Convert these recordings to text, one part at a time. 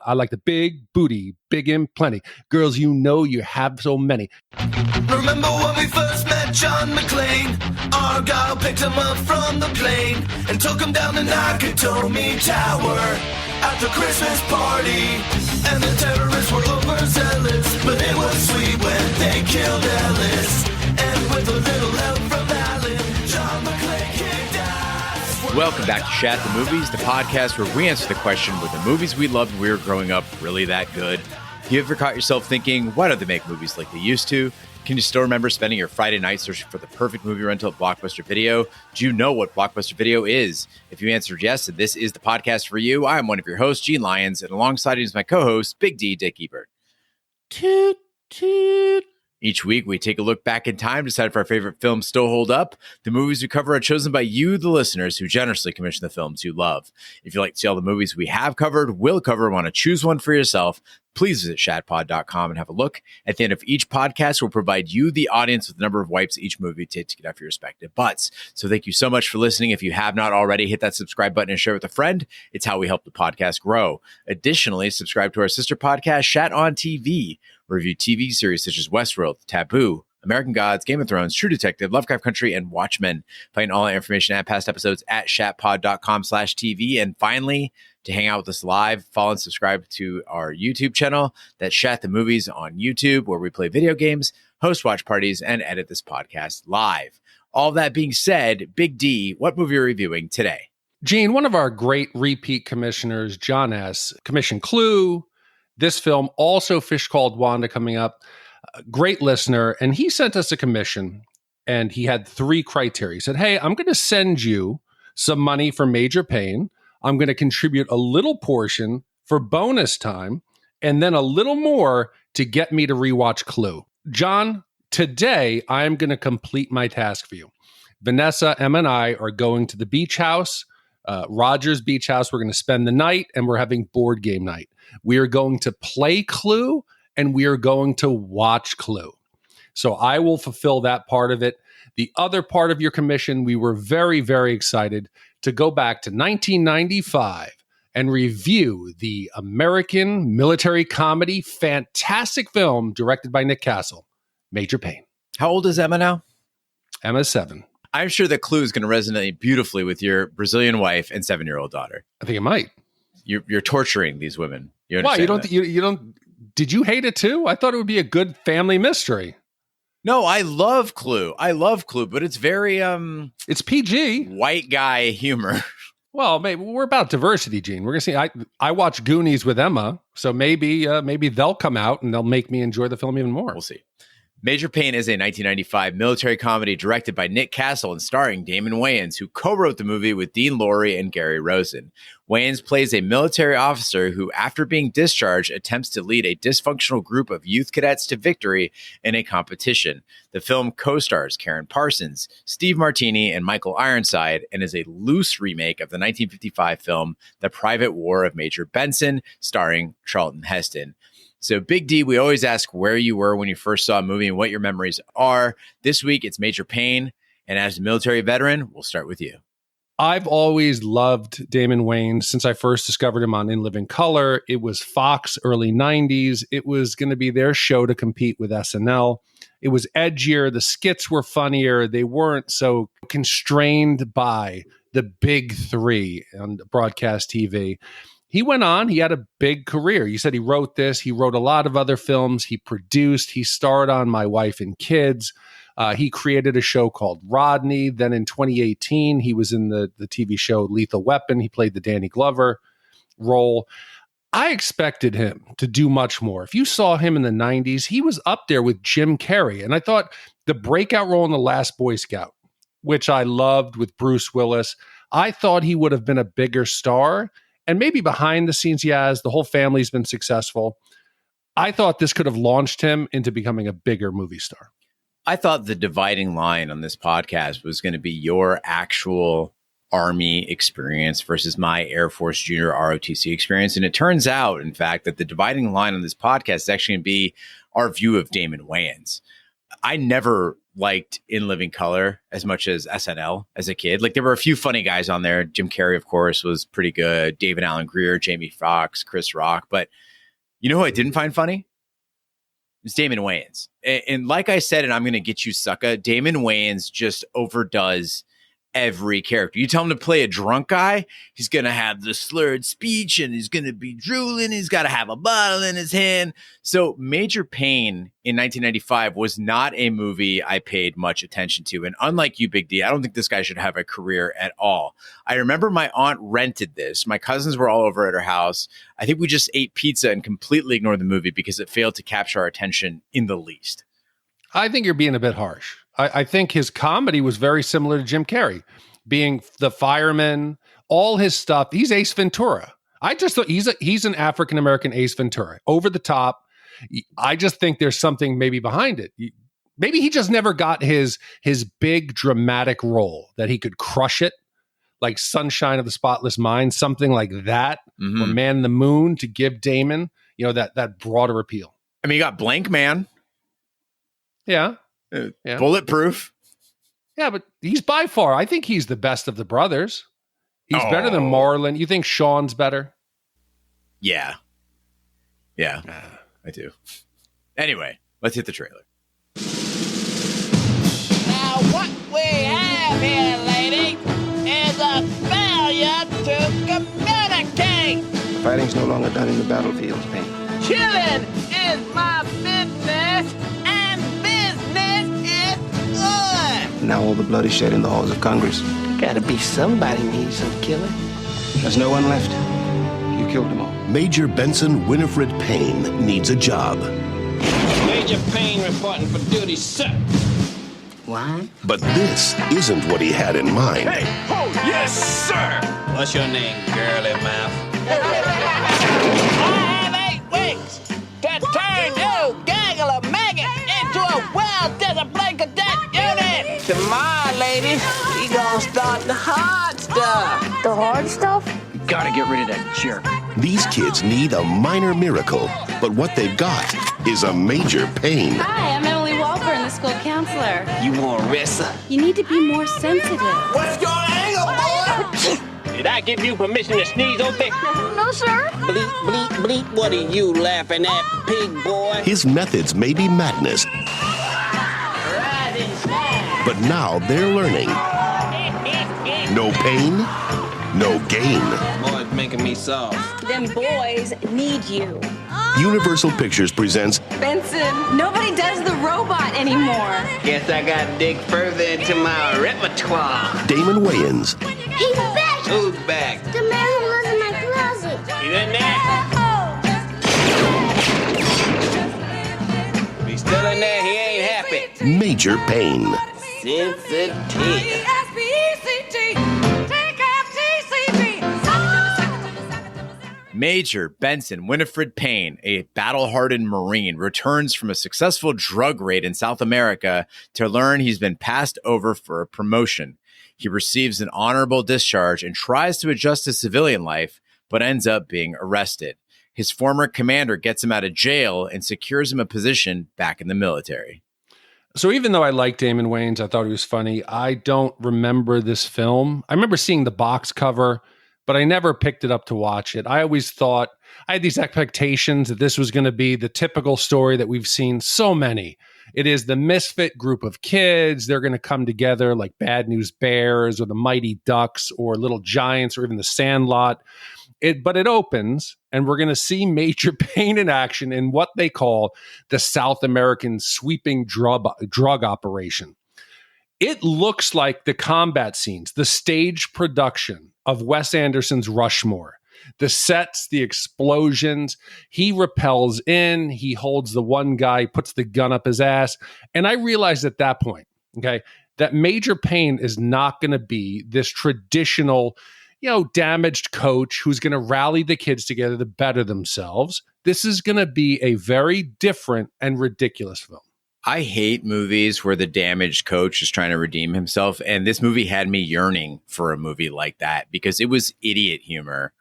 I like the big booty, big and plenty. Girls, you know you have so many. Remember when we first met John McClane? Argyle picked him up from the plane and took him down the Nakatomi Tower at the Christmas party. And the terrorists were overzealous, but it was sweet when they killed Ellis. And with a little help from Alan, John McClane kicked ass. Welcome back to Shat the Movies, the podcast where we answer the question, were the movies we loved when we were growing up really that good? You ever caught yourself thinking, why don't they make movies like they used to? Can you still remember spending your Friday night searching for the perfect movie rental at Blockbuster Video? Do you know what Blockbuster Video is? If you answered yes, then this is the podcast for you. I'm one of your hosts, Gene Lyons, and alongside is my co-host, Big D, Dick Ebert. Toot, toot. Each week, we take a look back in time, decide if our favorite films still hold up. The movies we cover are chosen by you, the listeners, who generously commission the films you love. If you'd like to see all the movies we have covered, will cover, want to choose one for yourself, please visit shatpod.com and have a look. At the end of each podcast, we'll provide you, the audience, with the number of wipes each movie takes to get off your respective butts. So thank you so much for listening. If you have not already, hit that subscribe button and share with a friend. It's how we help the podcast grow. Additionally, subscribe to our sister podcast, Shat on TV. Review TV series such as Westworld, Taboo, American Gods, Game of Thrones, True Detective, Lovecraft Country, and Watchmen. Find all our information and past episodes at shatpod.com/TV. And finally, to hang out with us live, follow and subscribe to our YouTube channel. That's Shat the Movies on YouTube, where we play video games, host watch parties, and edit this podcast live. All that being said, Big D, what movie are we reviewing today? Gene, one of our great repeat commissioners, John S., commissioned Clue. This film, also Fish Called Wanda, coming up. Great listener. And he sent us a commission, and he had 3 criteria. He said, hey, I'm going to send you some money for Major Payne. I'm going to contribute a little portion for bonus time, and then a little more to get me to rewatch Clue. John, today I'm going to complete my task for you. Vanessa, Emma, and I are going to the beach house, Rogers Beach House. We're going to spend the night, and we're having board game night. We are going to play Clue, and we are going to watch Clue. So I will fulfill that part of it. The other part of your commission, we were very, very excited to go back to 1995 and review the American military comedy fantastic film directed by Nick Castle, Major Payne. How old is Emma now? Emma's 7. I'm sure that Clue is going to resonate beautifully with your Brazilian wife and 7-year-old daughter. I think it might. You're torturing these women. Why? You don't. Did you hate it too? I thought it would be a good family mystery. No, I love Clue. But it's very it's PG, white guy humor. Well, maybe we're about diversity, Gene. We're gonna see. I watch Goonies with Emma, so maybe they'll come out and they'll make me enjoy the film even more. We'll see. Major Payne is a 1995 military comedy directed by Nick Castle and starring Damon Wayans, who co-wrote the movie with Dean Lorey and Gary Rosen. Wayans plays a military officer who, after being discharged, attempts to lead a dysfunctional group of youth cadets to victory in a competition. The film co-stars Karyn Parsons, Steve Martini, and Michael Ironside, and is a loose remake of the 1955 film The Private War of Major Benson, starring Charlton Heston. So, Big D, we always ask where you were when you first saw a movie and what your memories are. This week, it's Major Payne. And as a military veteran, we'll start with you. I've always loved Damon Wayans since I first discovered him on In Living Color. It was Fox, early 90s. It was going to be their show to compete with SNL. It was edgier. The skits were funnier. They weren't so constrained by the big 3 on broadcast TV. He went on, he had a big career. You said he wrote this. He wrote a lot of other films. He produced, he starred on My Wife and Kids. He created a show called Rodney. Then in 2018, he was in the TV show Lethal Weapon. He played the Danny Glover role. I expected him to do much more. If you saw him in the 90s, he was up there with Jim Carrey. And I thought the breakout role in The Last Boy Scout, which I loved with Bruce Willis, I thought he would have been a bigger star. And maybe behind the scenes, the whole family's been successful. I thought this could have launched him into becoming a bigger movie star. I thought the dividing line on this podcast was going to be your actual Army experience versus my Air Force Junior ROTC experience. And it turns out, in fact, that the dividing line on this podcast is actually going to be our view of Damon Wayans. I never liked In Living Color as much as SNL as a kid. Like there were a few funny guys on there. Jim Carrey, of course, was pretty good. David Allen Greer, Jamie Foxx, Chris Rock. But you know who I didn't find funny? It's Damon Wayans. And like I said, and I'm going to get you, sucker, Damon Wayans just overdoes every character. You tell him to play a drunk guy, he's going to have the slurred speech and he's going to be drooling. He's got to have a bottle in his hand. So Major Payne in 1995 was not a movie I paid much attention to. And unlike you, Big D, I don't think this guy should have a career at all. I remember my aunt rented this. My cousins were all over at her house. I think we just ate pizza and completely ignored the movie because it failed to capture our attention in the least. I think you're being a bit harsh. I think his comedy was very similar to Jim Carrey, being the fireman, all his stuff. He's Ace Ventura. I just thought he's an African-American Ace Ventura. Over the top. I just think there's something maybe behind it. Maybe he just never got his big dramatic role that he could crush it, like Sunshine of the Spotless Mind, something like that, or Man in the Moon, to give Damon, that broader appeal. I mean, you got Blank Man. Yeah. Bulletproof. Yeah, but he's by far, I think he's the best of the brothers. He's better than Marlon. You think Sean's better? Yeah. I do. Anyway, let's hit the trailer. Now what we have here, lady, is a failure to communicate. Fighting's no longer done in the battlefields, Payne. Killing is my business, and business is good. Now all the blood is shed in the halls of Congress. Gotta be somebody needs some killing. There's no one left. You killed them all. Major Benson Winifred Payne needs a job. Major Payne reporting for duty, sir. What? But this isn't what he had in mind. Hey, oh, yes, sir! What's your name, girly mouth? I have 8 weeks to turn you, gaggle of maggot, into a well-disciplined cadet unit. Tomorrow, ladies, we gonna start the hard stuff. The hard stuff? Gotta get rid of that jerk. These kids need a minor miracle, but what they've got is a major pain. Hi, I'm Emily Walburn, the school counselor. You want Rissa? You need to be more sensitive. What's your angle, boy? Did I give you permission to sneeze, okay? No, sir. Bleep, bleep, bleep. What are you laughing at, pig boy? His methods may be madness, but now they're learning. No pain, no gain. Boy's making me soft. Them boys need you. Universal Pictures presents Benson, nobody does the robot anymore. Guess I gotta dig further into my repertoire. Damon Wayans, He's back! Who's back? The man who lives in my closet. He's in there. He's still in there, he ain't happy. Major Pain. Sensitive. Major Benson Winifred Payne, a battle-hardened Marine, returns from a successful drug raid in South America to learn he's been passed over for a promotion. He receives an honorable discharge and tries to adjust to civilian life, but ends up being arrested. His former commander gets him out of jail and secures him a position back in the military. So even though I like Damon Wayans, I thought he was funny, I don't remember this film. I remember seeing the box cover, but I never picked it up to watch it. I always thought, I had these expectations that this was going to be the typical story that we've seen so many. It is the misfit group of kids. They're going to come together like Bad News Bears or the Mighty Ducks or Little Giants or even the Sandlot. But it opens, and we're going to see Major Payne in action in what they call the South American sweeping drug operation. It looks like the combat scenes, the stage production of Wes Anderson's Rushmore, the sets, the explosions. He rappels in, he holds the one guy, puts the gun up his ass. And I realized at that point, okay, that Major Payne is not going to be this traditional, damaged coach who's going to rally the kids together to better themselves. This is going to be a very different and ridiculous film. I hate movies where the damaged coach is trying to redeem himself. And this movie had me yearning for a movie like that because it was idiot humor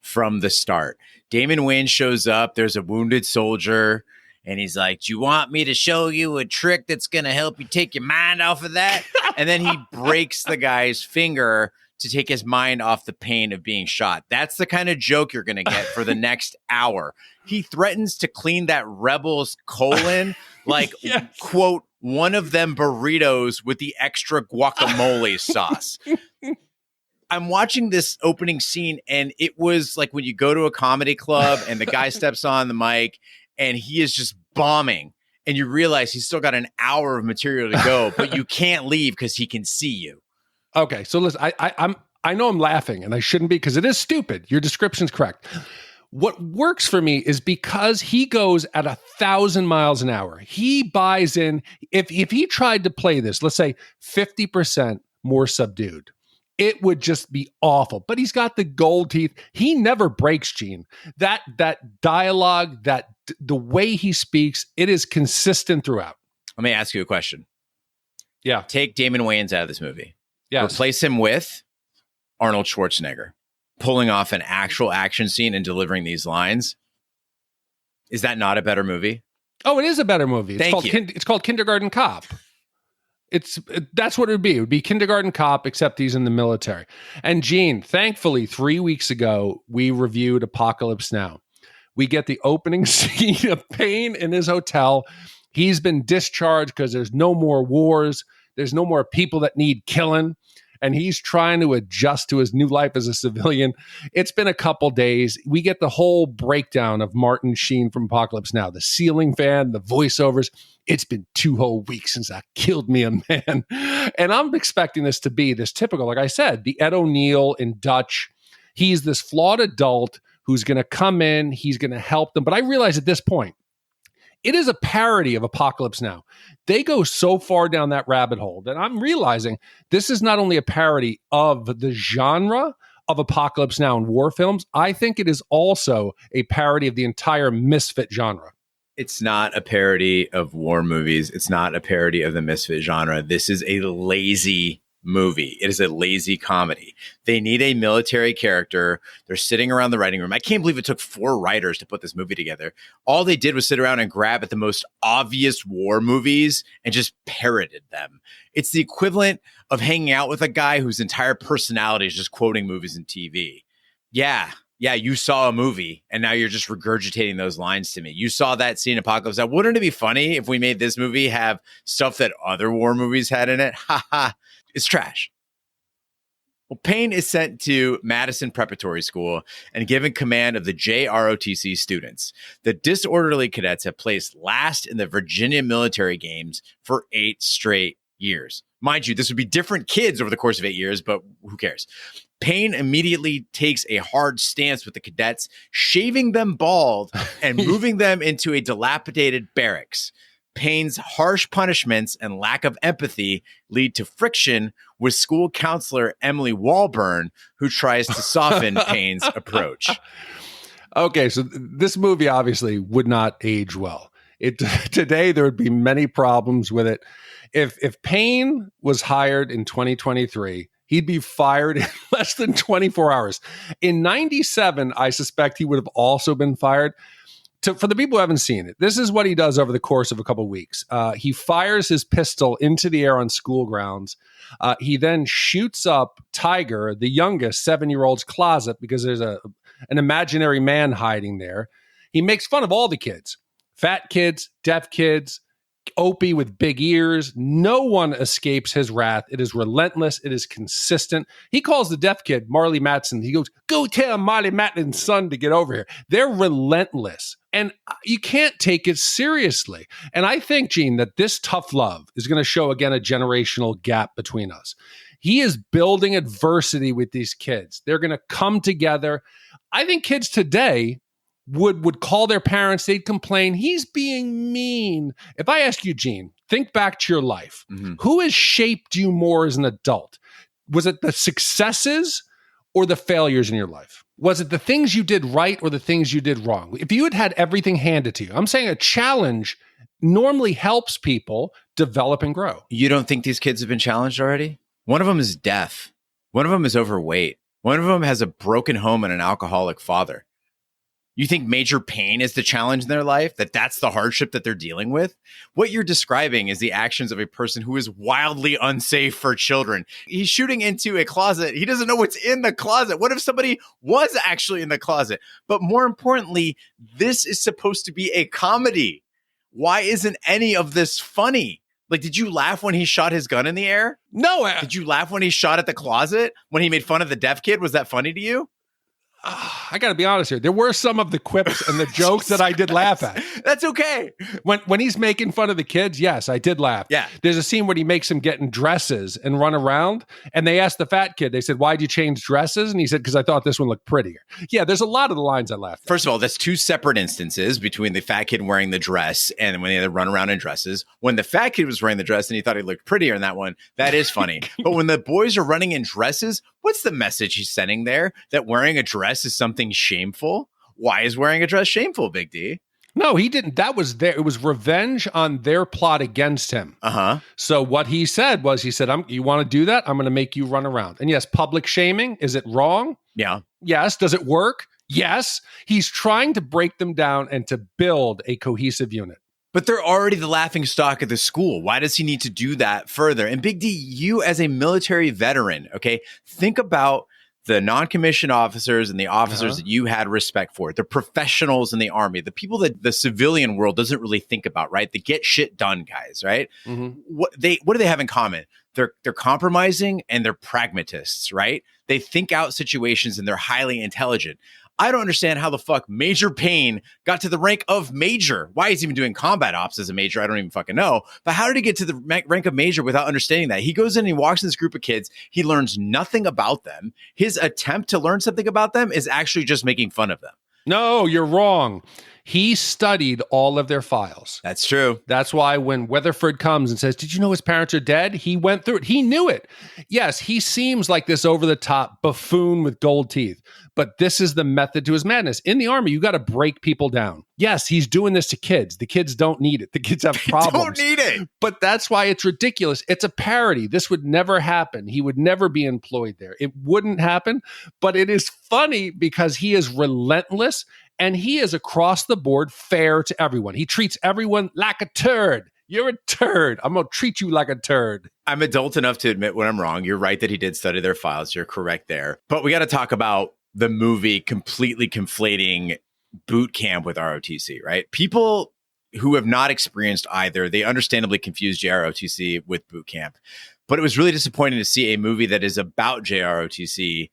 from the start. Damon Wayans shows up. There's a wounded soldier And he's like, do you want me to show you a trick that's going to help you take your mind off of that? And then he breaks the guy's finger to take his mind off the pain of being shot. That's the kind of joke you're going to get for the next hour. He threatens to clean that rebel's colon like, quote, one of them burritos with the extra guacamole sauce. I'm watching this opening scene, and it was like when you go to a comedy club and the guy steps on the mic and he is just bombing, and you realize he's still got an hour of material to go, but you can't leave because he can see you. Okay, so listen, I know I'm laughing, and I shouldn't be because it is stupid. Your description's correct. What works for me is because he goes at 1,000 miles an hour. He buys in. If he tried to play this, let's say 50% more subdued, it would just be awful. But he's got the gold teeth. He never breaks, Gene. That dialogue, the way he speaks, it is consistent throughout. Let me ask you a question. Yeah. Take Damon Wayans out of this movie. Yes. Replace him with Arnold Schwarzenegger pulling off an actual action scene and delivering these lines. Is that not a better movie? Oh, it is a better movie. It's called Kindergarten Cop. That's what it would be. It would be Kindergarten Cop, except he's in the military. And Gene, thankfully, 3 weeks ago, we reviewed Apocalypse Now. We get the opening scene of Payne in his hotel. He's been discharged because there's no more wars. There's no more people that need killing. And he's trying to adjust to his new life as a civilian. It's been a couple days. We get the whole breakdown of Martin Sheen from Apocalypse Now, the ceiling fan, the voiceovers. It's been 2 whole weeks since I killed me a man. And I'm expecting this to be this typical, like I said, the Ed O'Neill in Dutch. He's this flawed adult who's going to come in. He's going to help them. But I realize at this point, it is a parody of Apocalypse Now. They go so far down that rabbit hole that I'm realizing this is not only a parody of the genre of Apocalypse Now and war films, I think it is also a parody of the entire misfit genre. It's not a parody of war movies. It's not a parody of the misfit genre. This is a lazy movie. It is a lazy comedy. They need a military character. They're sitting around the writing room. I can't believe it took 4 writers to put this movie together. All they did was sit around and grab at the most obvious war movies and just parroted them. It's the equivalent of hanging out with a guy whose entire personality is just quoting movies and TV. Yeah, you saw a movie and now you're just regurgitating those lines to me. You saw that scene in Apocalypse Now. Wouldn't it be funny if we made this movie have stuff that other war movies had in it? Ha ha. It's trash. Well, Payne is sent to Madison Preparatory School and given command of the JROTC students. The disorderly cadets have placed last in the Virginia military games for 8 straight years. Mind you, this would be different kids over the course of 8 years, but who cares? Payne immediately takes a hard stance with the cadets, shaving them bald and moving them into a dilapidated barracks. Payne's harsh punishments and lack of empathy lead to friction with school counselor Emily Walburn, who tries to soften Payne's approach. Okay, so this movie obviously would not age well. Today, there would be many problems with it. If Payne was hired in 2023, he'd be fired in less than 24 hours. In 97, I suspect he would have also been fired. For the people who haven't seen it, this is what he does over the course of a couple of weeks. He fires his pistol into the air on school grounds. He then shoots up Tiger, the youngest 7-year-old's closet, because there's an imaginary man hiding there. He makes fun of all the kids, fat kids, deaf kids, Opie with big ears. No one escapes his wrath. It is relentless. It is consistent. He calls the deaf kid Marley Matson. He goes, go tell Marley Matson's son to get over here. They're relentless. And you can't take it seriously. And I think, Gene, that this tough love is going to show, again, a generational gap between us. He is building adversity with these kids. They're going to come together. I think kids today would call their parents. They'd complain, he's being mean. If I ask you, Gene, think back to your life. Mm-hmm. Who has shaped you more as an adult? Was it the successes or the failures in your life? Was it the things you did right or the things you did wrong? If you had everything handed to you, I'm saying a challenge normally helps people develop and grow. You don't think these kids have been challenged already? One of them is deaf. One of them is overweight. One of them has a broken home and an alcoholic father. You think Major Payne is the challenge in their life? That's the hardship that they're dealing with? What you're describing is the actions of a person who is wildly unsafe for children. He's shooting into a closet. He doesn't know what's in the closet. What if somebody was actually in the closet? But more importantly, this is supposed to be a comedy. Why isn't any of this funny? Like, did you laugh when he shot his gun in the air? No. Did you laugh when he shot at the closet? When he made fun of the deaf kid? Was that funny to you? I got to be honest here. There were some of the quips and the jokes that I did laugh at. That's okay. When he's making fun of the kids, yes, I did laugh. Yeah. There's a scene where he makes them get in dresses and run around. And they asked the fat kid, they said, why'd you change dresses? And he said, because I thought this one looked prettier. Yeah, there's a lot of the lines I laughed at. First of all, that's two separate instances between the fat kid wearing the dress and when they run around in dresses. When the fat kid was wearing the dress and he thought he looked prettier in that one, that is funny. But when the boys are running in dresses, what's the message he's sending there? That wearing a dress is something shameful? Why is wearing a dress shameful, Big D? No, he didn't. That was there. It was revenge on their plot against him. Uh-huh. So what he said was, you want to do that? I'm going to make you run around. And yes, public shaming. Is it wrong? Yeah. Yes. Does it work? Yes. He's trying to break them down and to build a cohesive unit. But they're already the laughing stock of the school. Why does he need to do that further? And Big D, you as a military veteran, okay, think about the non-commissioned officers and the officers that you had respect for, the professionals in the Army, the people that the civilian world doesn't really think about, right? The get shit done guys, right? Mm-hmm. What do they have in common? They're compromising and they're pragmatists, right? They think out situations and they're highly intelligent. I don't understand how the fuck Major Payne got to the rank of major. Why he's even doing combat ops as a major, I don't even fucking know. But how did he get to the rank of major without understanding that? He goes in and he walks in this group of kids. He learns nothing about them. His attempt to learn something about them is actually just making fun of them. No, you're wrong. He studied all of their files. That's true. That's why when Weatherford comes and says, did you know his parents are dead? He went through it. He knew it. Yes, he seems like this over-the-top buffoon with gold teeth, but this is the method to his madness. In the Army, you got to break people down. Yes, he's doing this to kids. The kids don't need it. The kids have problems. Don't need it. But that's why it's ridiculous. It's a parody. This would never happen. He would never be employed there. It wouldn't happen, but it is funny because he is relentless. And he is across the board fair to everyone. He treats everyone like a turd. You're a turd. I'm going to treat you like a turd. I'm adult enough to admit when I'm wrong. You're right that he did study their files. You're correct there. But we got to talk about the movie completely conflating boot camp with ROTC, right? People who have not experienced either, they understandably confuse JROTC with boot camp. But it was really disappointing to see a movie that is about JROTC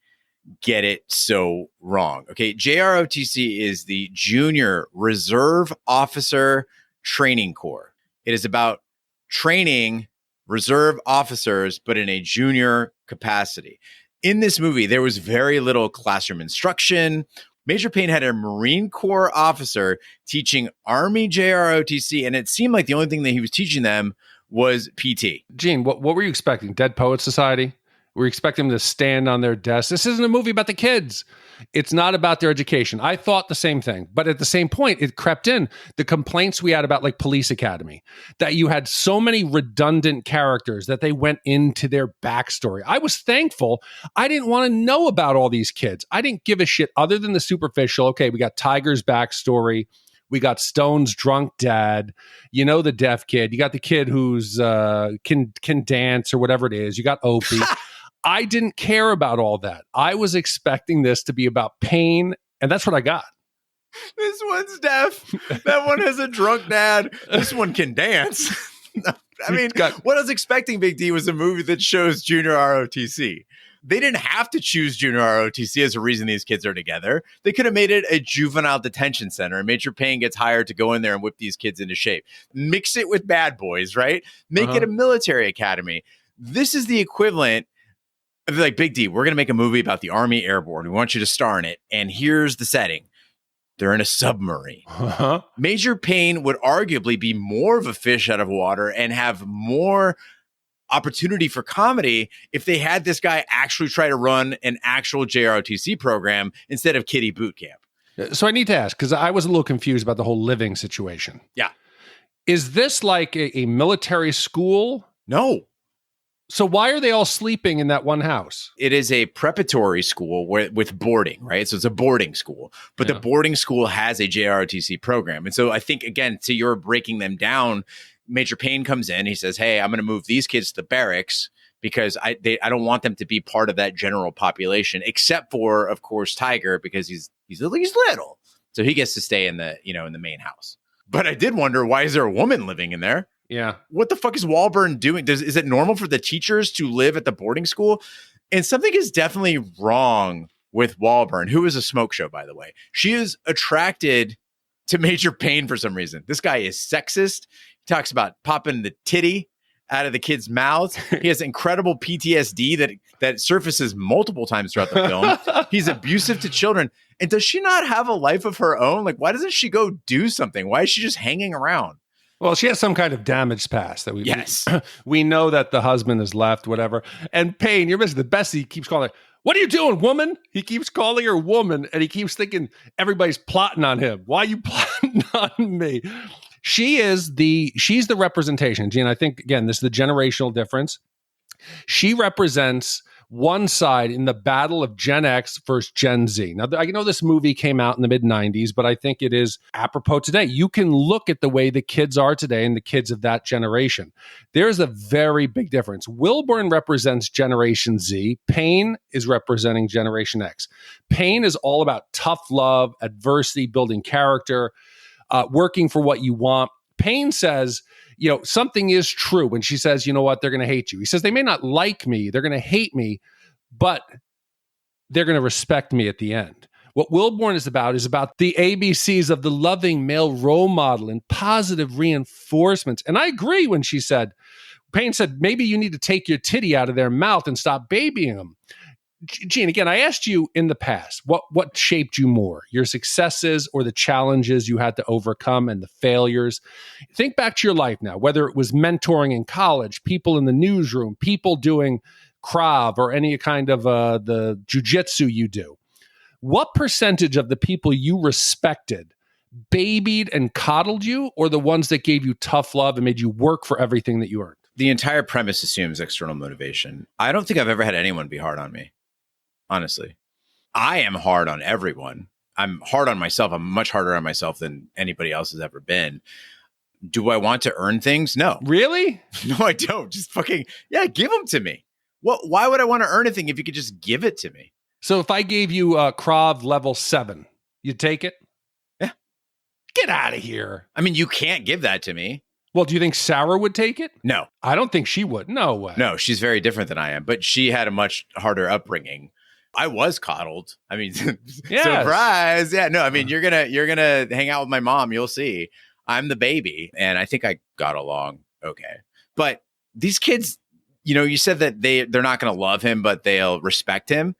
get it so wrong. Okay, JROTC is the Junior Reserve Officer Training Corps. It is about training reserve officers, but in a junior capacity. In this movie, there was very little classroom instruction. Major Payne had a Marine Corps officer teaching Army JROTC, and it seemed like the only thing that he was teaching them was PT. Gene, what were you expecting? Dead Poets Society? We expect them to stand on their desks. This isn't a movie about the kids. It's not about their education. I thought the same thing. But at the same point, it crept in. The complaints we had about like Police Academy, that you had so many redundant characters that they went into their backstory. I was thankful. I didn't want to know about all these kids. I didn't give a shit other than the superficial. Okay, we got Tiger's backstory. We got Stone's drunk dad. You know, the deaf kid. You got the kid who's can dance or whatever it is. You got Opie. I didn't care about all that. I was expecting this to be about Payne, and that's what I got. This one's deaf. That one has a drunk dad. This one can dance. I mean, what I was expecting, Big D, was a movie that shows Junior ROTC. They didn't have to choose Junior ROTC as a reason these kids are together. They could have made it a juvenile detention center, and Major Payne gets hired to go in there and whip these kids into shape. Mix it with Bad Boys, right? Make it a military academy. This is the equivalent. Like, Big D, we're going to make a movie about the Army Airborne. We want you to star in it. And here's the setting. They're in a submarine. Major Payne would arguably be more of a fish out of water and have more opportunity for comedy if they had this guy actually try to run an actual JROTC program instead of kiddie boot camp. So I need to ask, because I was a little confused about the whole living situation. Yeah. Is this like a military school? No. So why are they all sleeping in that one house? It is a preparatory school with boarding, right? So it's a boarding school, but the boarding school has a JROTC program. And so I think, again, to your breaking them down, Major Payne comes in, he says, hey, I'm going to move these kids to the barracks because I don't want them to be part of that general population, except for, of course, Tiger, because he's little. So he gets to stay in the main house. But I did wonder, why is there a woman living in there? Yeah. What the fuck is Walburn doing? Is it normal for the teachers to live at the boarding school? And something is definitely wrong with Walburn, who is a smoke show, by the way. She is attracted to Major Payne for some reason. This guy is sexist. He talks about popping the titty out of the kids' mouths. He has incredible PTSD that surfaces multiple times throughout the film. He's abusive to children. And does she not have a life of her own? Like, why doesn't she go do something? Why is she just hanging around? Well, she has some kind of damaged past that we know that the husband has left, whatever. And Payne, you're missing the best. He keeps calling her, what are you doing, woman? He keeps calling her woman, and he keeps thinking everybody's plotting on him. Why are you plotting on me? She's the representation, Gene. I think, again, this is the generational difference. She represents one side in the battle of Gen X versus Gen Z. Now, I know this movie came out in the mid-90s, but I think it is apropos today. You can look at the way the kids are today and the kids of that generation. There's a very big difference. Wilburn represents Generation Z. Payne is representing Generation X. Payne is all about tough love, adversity, building character, working for what you want. Payne says, something is true when she says, you know what, they're going to hate you. He says, they may not like me, they're going to hate me, but they're going to respect me at the end. What Wilburn is about the ABCs of the loving male role model and positive reinforcements. And I agree when Payne said, maybe you need to take your titty out of their mouth and stop babying them. Gene, again, I asked you in the past, what shaped you more, your successes or the challenges you had to overcome and the failures? Think back to your life now, whether it was mentoring in college, people in the newsroom, people doing Krav or any kind of the jujitsu you do. What percentage of the people you respected babied and coddled you, or the ones that gave you tough love and made you work for everything that you earned? The entire premise assumes external motivation. I don't think I've ever had anyone be hard on me. Honestly, I am hard on everyone. I'm hard on myself. I'm much harder on myself than anybody else has ever been. Do I want to earn things? No. Really? No, I don't. Just fucking, give them to me. Why would I want to earn anything if you could just give it to me? So if I gave you Krav level 7, you'd take it? Yeah. Get out of here. I mean, you can't give that to me. Well, do you think Sarah would take it? No. I don't think she would. No way. No, she's very different than I am, but she had a much harder upbringing. I was coddled. I mean, surprise. Yeah, no, I mean, you're gonna hang out with my mom. You'll see. I'm the baby. And I think I got along okay. But these kids, you said that they're not going to love him, but they'll respect him.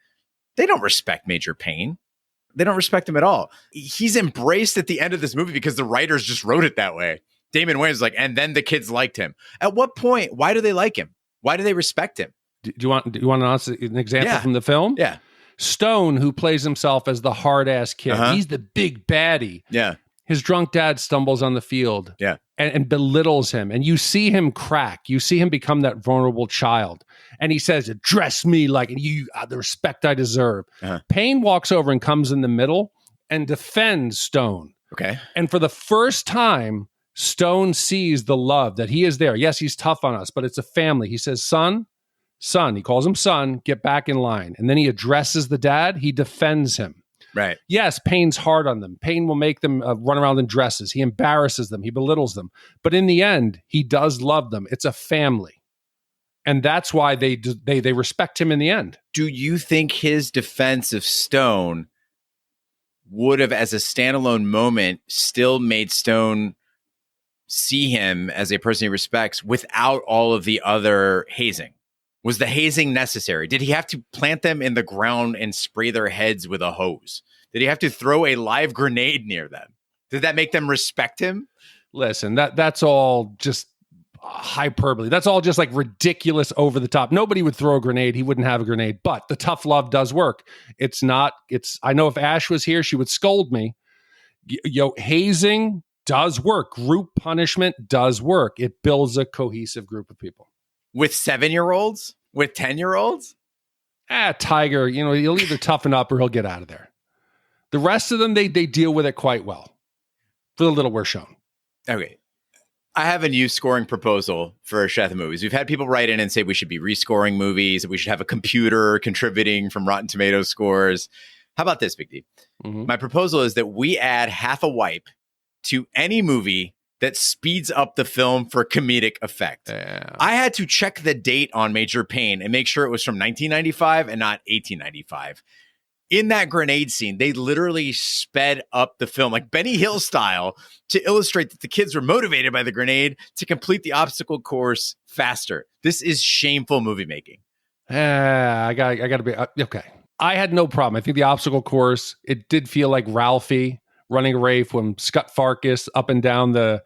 They don't respect Major Payne. They don't respect him at all. He's embraced at the end of this movie because the writers just wrote it that way. Damon Wayans is like, and then the kids liked him. At what point? Why do they like him? Why do they respect him? Do you want an example from the film? Yeah. Stone, who plays himself as the hard-ass kid. He's the big baddie. Yeah. His drunk dad stumbles on the field and belittles him. And you see him crack. You see him become that vulnerable child. And he says, address me like the respect I deserve. Payne walks over and comes in the middle and defends Stone. Okay. And for the first time, Stone sees the love that he is there. Yes, he's tough on us, but it's a family. He says, son, he calls him son, get back in line. And then he addresses the dad. He defends him. Right. Yes, Payne's hard on them. Payne will make them run around in dresses. He embarrasses them. He belittles them. But in the end, he does love them. It's a family. And that's why they respect him in the end. Do you think his defense of Stone would have, as a standalone moment, still made Stone see him as a person he respects without all of the other hazing? Was the hazing necessary? Did he have to plant them in the ground and spray their heads with a hose? Did he have to throw a live grenade near them? Did that make them respect him? Listen, that's all just hyperbole. That's all just like ridiculous, over the top. Nobody would throw a grenade. He wouldn't have a grenade, but the tough love does work. I know if Ash was here, she would scold me. Hazing does work. Group punishment does work. It builds a cohesive group of people. With 7-year-olds? With 10-year-olds? Tiger, he'll either toughen up or he'll get out of there. The rest of them, they deal with it quite well. For the little we're shown. Okay. I have a new scoring proposal for Shat the Movies. We've had people write in and say we should be rescoring movies, that we should have a computer contributing from Rotten Tomatoes scores. How about this, Big D? Mm-hmm. My proposal is that we add half a wipe to any movie that speeds up the film for comedic effect. Yeah. I had to check the date on Major Payne and make sure it was from 1995 and not 1895. In that grenade scene, they literally sped up the film, like Benny Hill style, to illustrate that the kids were motivated by the grenade to complete the obstacle course faster. This is shameful movie making. I got to be okay. I had no problem. I think the obstacle course, it did feel like Ralphie running away from Scott Farkas up and down that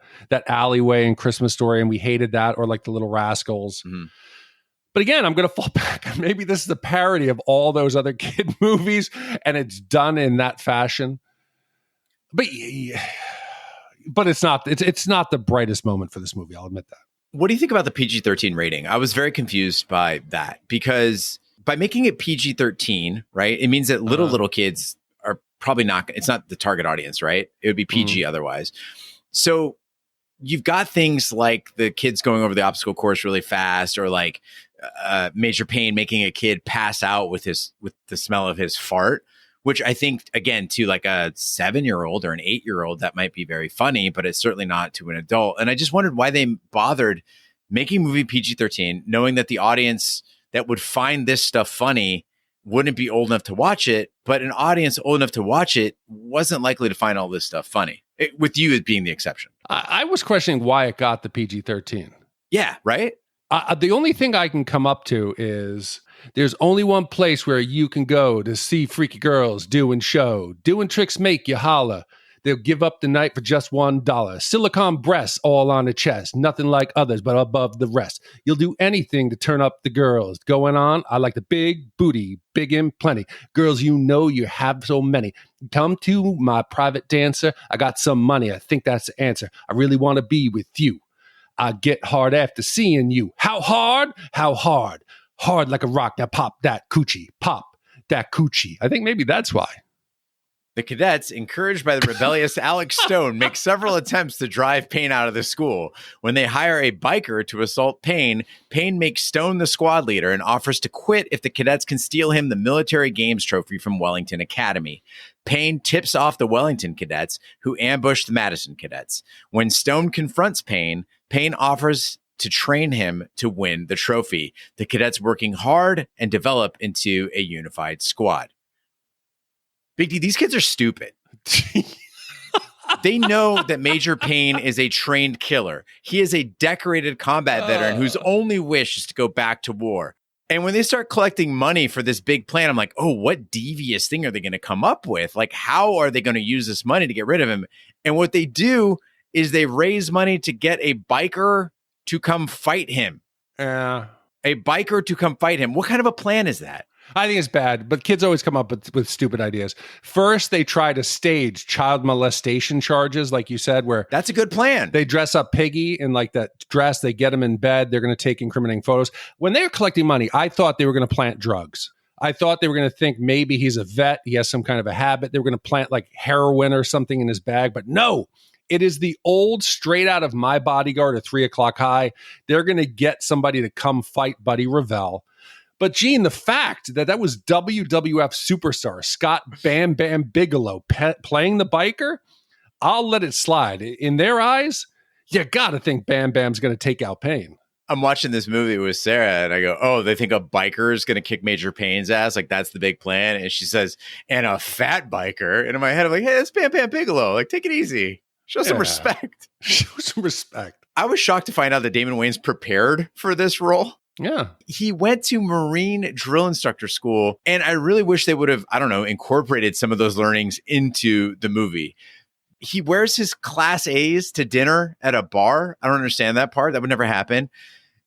alleyway in Christmas Story, and we hated that, or like the Little Rascals. Mm-hmm. But again, I'm going to fall back. Maybe this is a parody of all those other kid movies, and it's done in that fashion. But it's not. It's not the brightest moment for this movie. I'll admit that. What do you think about the PG-13 rating? I was very confused by that, because by making it PG-13, right, it means that little kids are probably not. It's not the target audience, right? It would be PG otherwise. So you've got things like the kids going over the obstacle course really fast, or like Major Payne making a kid pass out with the smell of his fart, which I think, again, to like a 7-year-old or an 8-year-old, that might be very funny, but it's certainly not to an adult. And I just wondered why they bothered making movie PG-13, knowing that the audience that would find this stuff funny wouldn't be old enough to watch it, but an audience old enough to watch it wasn't likely to find all this stuff funny, with you as being the exception. I was questioning why it got the PG-13. Yeah, right? The only thing I can come up to is there's only one place where you can go to see freaky girls doing tricks make you holler. They'll give up the night for just $1. Silicone breasts all on the chest. Nothing like others, but above the rest. You'll do anything to turn up the girls. Going on, I like the big booty, big and plenty. Girls, you have so many. Come to my private dancer. I got some money. I think that's the answer. I really want to be with you. I get hard after seeing you. How hard? How hard? Hard like a rock. Now pop that coochie. Pop that coochie. I think maybe that's why. The cadets, encouraged by the rebellious Alex Stone, make several attempts to drive Payne out of the school. When they hire a biker to assault Payne, Payne makes Stone the squad leader and offers to quit if the cadets can steal him the military games trophy from Wellington Academy. Payne tips off the Wellington cadets, who ambush the Madison cadets. When Stone confronts Payne, Payne offers to train him to win the trophy. The cadets working hard and develop into a unified squad. Big D, these kids are stupid. They know that Major Payne is a trained killer. He is a decorated combat veteran whose only wish is to go back to war. And when they start collecting money for this big plan, I'm like, oh, what devious thing are they going to come up with? Like, how are they going to use this money to get rid of him? And what they do is they raise money to get a biker to come fight him. A biker to come fight him. What kind of a plan is that? I think it's bad, but kids always come up with stupid ideas. First, they try to stage child molestation charges, like you said, where that's a good plan. They dress up Piggy in like that dress. They get him in bed. They're going to take incriminating photos. When they were collecting money, I thought they were going to plant drugs. I thought they were going to think maybe he's a vet. He has some kind of a habit. They were going to plant like heroin or something in his bag, but no. It is the old straight out of My Bodyguard or 3 O'Clock High. They're going to get somebody to come fight Buddy Revell. But Gene, the fact that was WWF superstar Scott Bam Bam Bigelow playing the biker, I'll let it slide. In their eyes, you got to think Bam Bam's going to take out Payne. I'm watching this movie with Sarah and I go, oh, they think a biker is going to kick Major Payne's ass. Like, that's the big plan. And she says, and a fat biker. And in my head, I'm like, hey, that's Bam Bam Bigelow. Like, take it easy. Show some respect. Show some respect. I was shocked to find out that Damon Wayans prepared for this role. Yeah. He went to Marine drill instructor school, and I really wish they would have, incorporated some of those learnings into the movie. He wears his Class A's to dinner at a bar. I don't understand that part. That would never happen.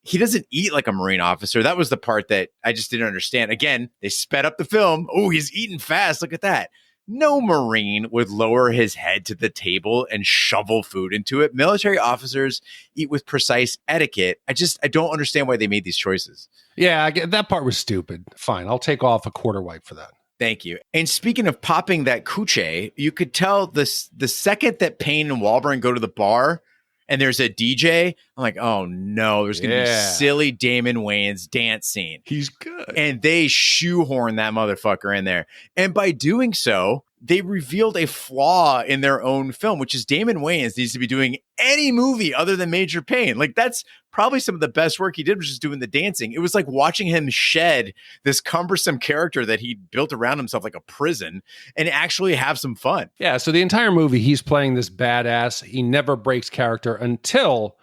He doesn't eat like a Marine officer. That was the part that I just didn't understand. Again, they sped up the film. Oh, he's eating fast. Look at that. No Marine would lower his head to the table and shovel food into it. Military officers eat with precise etiquette. I don't understand why they made these choices. Yeah, that part was stupid. Fine, I'll take off a quarter wipe for that. Thank you. And speaking of popping that coochie, you could tell the second that Payne and Wahlberg go to the bar and there's a DJ, I'm like, oh no, there's going to be silly Damon Wayans dance scene. He's good. And they shoehorn that motherfucker in there. And by doing so, they revealed a flaw in their own film, which is Damon Wayans needs to be doing any movie other than Major Payne. Like, that's probably some of the best work he did, was just doing the dancing. It was like watching him shed this cumbersome character that he built around himself like a prison and actually have some fun. Yeah, so the entire movie, he's playing this badass. He never breaks character until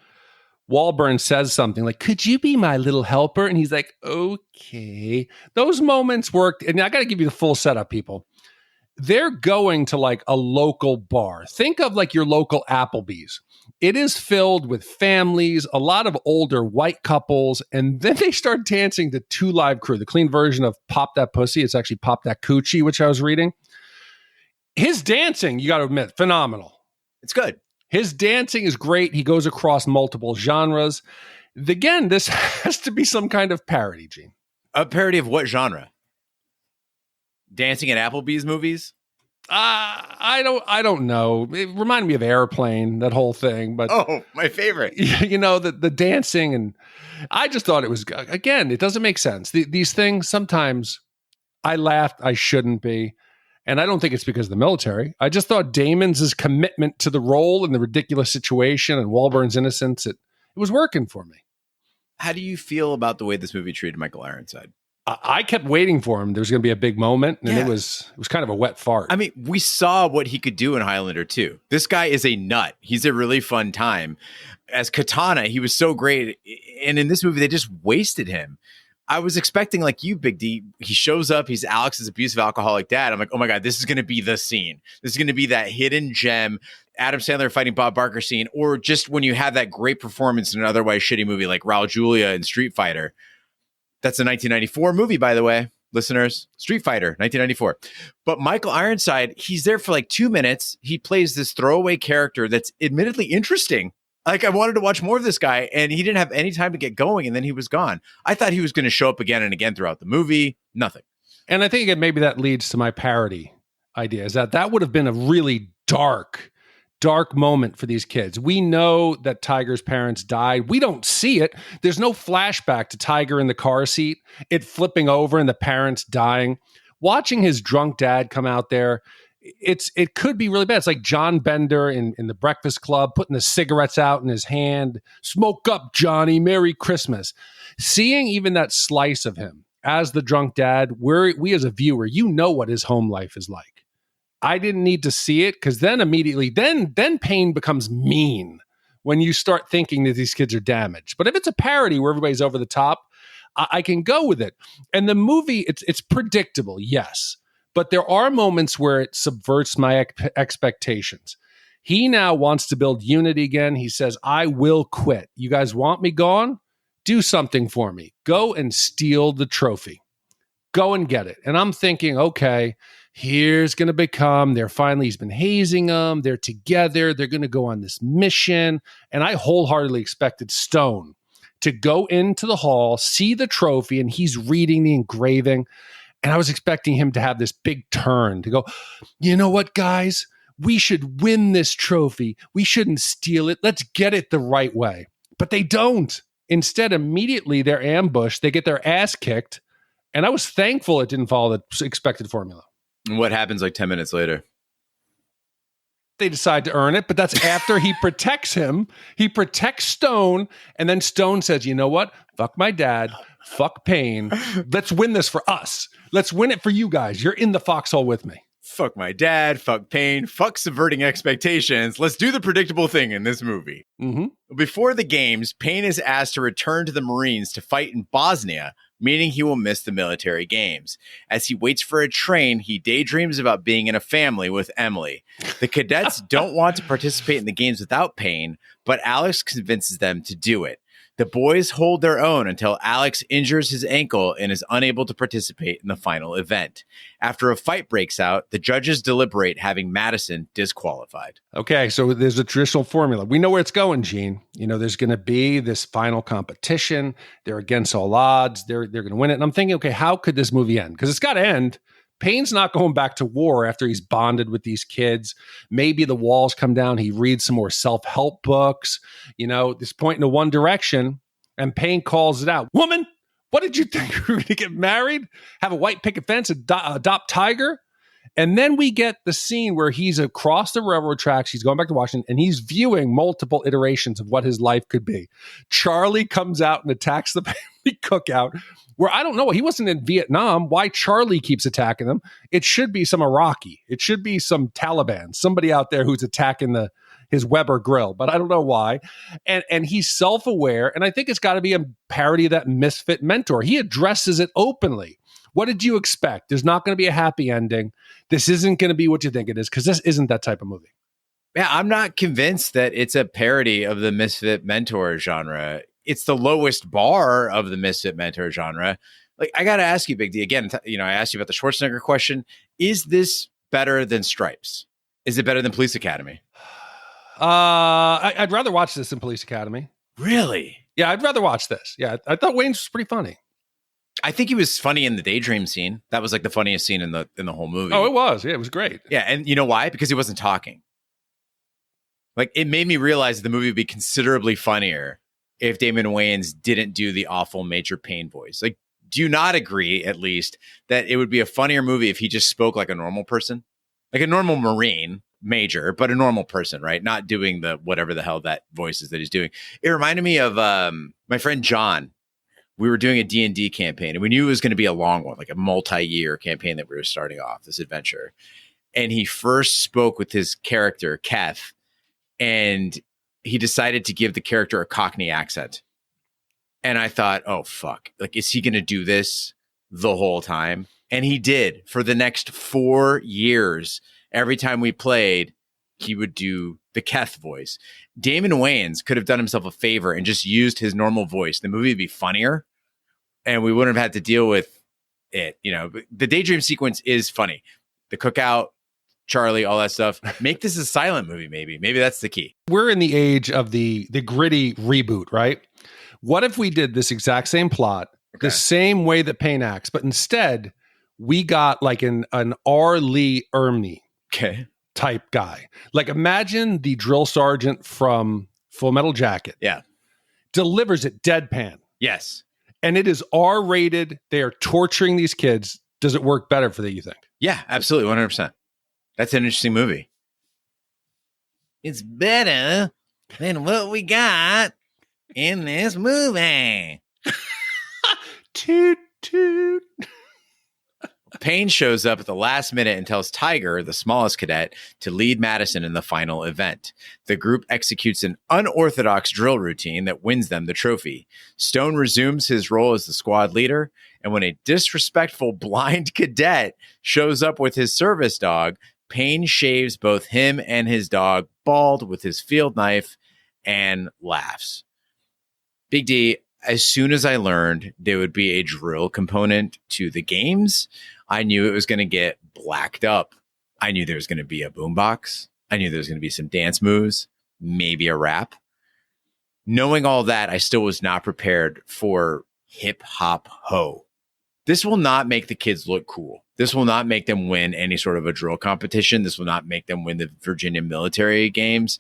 Wahlberg says something like, could you be my little helper? And he's like, okay. Those moments worked. And I got to give you the full setup, people. They're going to like a local bar. Think of like your local Applebee's. It is filled with families, a lot of older white couples, and then they start dancing to Two Live Crew, the clean version of Pop That Pussy. It's actually Pop That Coochie, which I was reading. His dancing, you got to admit, phenomenal. It's good. His dancing is great. He goes across multiple genres. Again, this has to be some kind of parody, Gene. A parody of what genre? Dancing at Applebee's movies? I don't know. It reminded me of Airplane, that whole thing. But oh, my favorite. You know, the dancing, and I just thought it was, again, it doesn't make sense. These things, sometimes I laughed, I shouldn't be. And I don't think it's because of the military. I just thought Damon's commitment to the role and the ridiculous situation and Wahlberg's innocence, it was working for me. How do you feel about the way this movie treated Michael Ironside? I kept waiting for him. There was going to be a big moment, and it was kind of a wet fart. I mean, we saw what he could do in Highlander 2. This guy is a nut. He's a really fun time. As Katana, he was so great. And in this movie, they just wasted him. I was expecting, like you, Big D, he shows up, he's Alex's abusive alcoholic dad. I'm like, oh my God, this is going to be the scene. This is going to be that hidden gem, Adam Sandler fighting Bob Barker scene, or just when you have that great performance in an otherwise shitty movie like Raul Julia in Street Fighter. That's a 1994 movie, by the way, listeners. Street Fighter, 1994. But Michael Ironside, he's there for like 2 minutes. He plays this throwaway character that's admittedly interesting. Like, I wanted to watch more of this guy, and he didn't have any time to get going, and then he was gone. I thought he was going to show up again and again throughout the movie. Nothing. And I think maybe that leads to my parody idea, is that would have been a really dark moment for these kids. We know that Tiger's parents died. We don't see it. There's no flashback to Tiger in the car seat, it flipping over and the parents dying. Watching his drunk dad come out there, it could be really bad. It's like John Bender in the Breakfast Club, putting the cigarettes out in his hand. Smoke up, Johnny. Merry Christmas. Seeing even that slice of him as the drunk dad, we as a viewer, you know what his home life is like. I didn't need to see it, because then immediately, then Payne becomes mean when you start thinking that these kids are damaged. But if it's a parody where everybody's over the top, I can go with it. And the movie, it's predictable, yes. But there are moments where it subverts my expectations. He now wants to build unity again. He says, I will quit. You guys want me gone? Do something for me. Go and steal the trophy. Go and get it. And I'm thinking, okay, here's going to become, he's been hazing them. They're together. They're going to go on this mission. And I wholeheartedly expected Stone to go into the hall, see the trophy, and he's reading the engraving. And I was expecting him to have this big turn to go, you know what, guys? We should win this trophy. We shouldn't steal it. Let's get it the right way. But they don't. Instead, immediately they're ambushed. They get their ass kicked. And I was thankful it didn't follow the expected formula. And what happens like 10 minutes later? They decide to earn it, but that's after he protects him. He protects Stone, and then Stone says, you know what? Fuck my dad. Fuck Payne. Let's win this for us. Let's win it for you guys. You're in the foxhole with me. Fuck my dad. Fuck Payne. Fuck subverting expectations. Let's do the predictable thing in this movie. Mm-hmm. Before the games, Payne is asked to return to the Marines to fight in Bosnia, meaning he will miss the military games. As he waits for a train, he daydreams about being in a family with Emily. The cadets don't want to participate in the games without Payne, but Alex convinces them to do it. The boys hold their own until Alex injures his ankle and is unable to participate in the final event. After a fight breaks out, the judges deliberate, having Madison disqualified. Okay, so there's a traditional formula. We know where it's going, Gene. There's going to be this final competition. They're against all odds. They're going to win it. And I'm thinking, okay, how could this movie end? Because it's got to end. Payne's not going back to war after he's bonded with these kids. Maybe the walls come down. He reads some more self-help books. This point in one direction, and Payne calls it out. Woman, what did you think? We were going to get married, have a white picket fence, adopt Tiger? And then we get the scene where he's across the railroad tracks. He's going back to Washington, and he's viewing multiple iterations of what his life could be. Charlie comes out and attacks the family cookout, where I don't know. He wasn't in Vietnam. Why Charlie keeps attacking them? It should be some Iraqi. It should be some Taliban, somebody out there who's attacking his Weber grill, but I don't know why. And he's self-aware, and I think it's got to be a parody of that misfit mentor. He addresses it openly. What did you expect? There's not going to be a happy ending. This isn't going to be what you think it is, because this isn't that type of movie. Yeah, I'm not convinced that it's a parody of the misfit mentor genre. It's the lowest bar of the misfit mentor genre. Like, I got to ask you, Big D, again, I asked you about the Schwarzenegger question. Is this better than Stripes? Is it better than Police Academy? I'd rather watch this than Police Academy. Really? Yeah, I'd rather watch this. Yeah, I thought Wayans was pretty funny. I think he was funny in the daydream scene. That was like the funniest scene in the whole movie. Oh, it was. Yeah, it was great. Yeah, and you know why? Because he wasn't talking. Like, it made me realize the movie would be considerably funnier if Damon Wayans didn't do the awful Major Payne voice. Like, do you not agree, at least, that it would be a funnier movie if he just spoke like a normal person? Like a normal Marine, Major, but a normal person, right? Not doing the whatever the hell that voice is that he's doing. It reminded me of my friend John. We were doing a D&D campaign, and we knew it was going to be a long one, like a multi-year campaign that we were starting off, this adventure. And he first spoke with his character, Keth, and he decided to give the character a Cockney accent. And I thought, oh, fuck. Like, is he going to do this the whole time? And he did. For the next 4 years, every time we played, he would do the Keth voice. Damon Wayans could have done himself a favor and just used his normal voice. The movie would be funnier, and we wouldn't have had to deal with it. The daydream sequence is funny. The cookout, Charlie, all that stuff. Make this a silent movie, maybe. Maybe that's the key. We're in the age of the gritty reboot, right? What if we did this exact same plot, the same way that Payne acts, but instead we got like an R. Lee Ermey type guy. Like, imagine the drill sergeant from Full Metal Jacket. Yeah. Delivers it deadpan. Yes. And it is R-rated. They are torturing these kids. Does it work better for that, you think? Yeah, absolutely. 100%. That's an interesting movie. It's better than what we got in this movie. Toot, toot. Payne shows up at the last minute and tells Tiger, the smallest cadet, to lead Madison in the final event. The group executes an unorthodox drill routine that wins them the trophy. Stone resumes his role as the squad leader, and when a disrespectful blind cadet shows up with his service dog, Payne shaves both him and his dog bald with his field knife and laughs. Big D, as soon as I learned there would be a drill component to the games, I knew it was going to get blacked up. I knew there was going to be a boombox. I knew there was going to be some dance moves, maybe a rap. Knowing all that, I still was not prepared for hip hop ho. This will not make the kids look cool. This will not make them win any sort of a drill competition. This will not make them win the Virginia military games.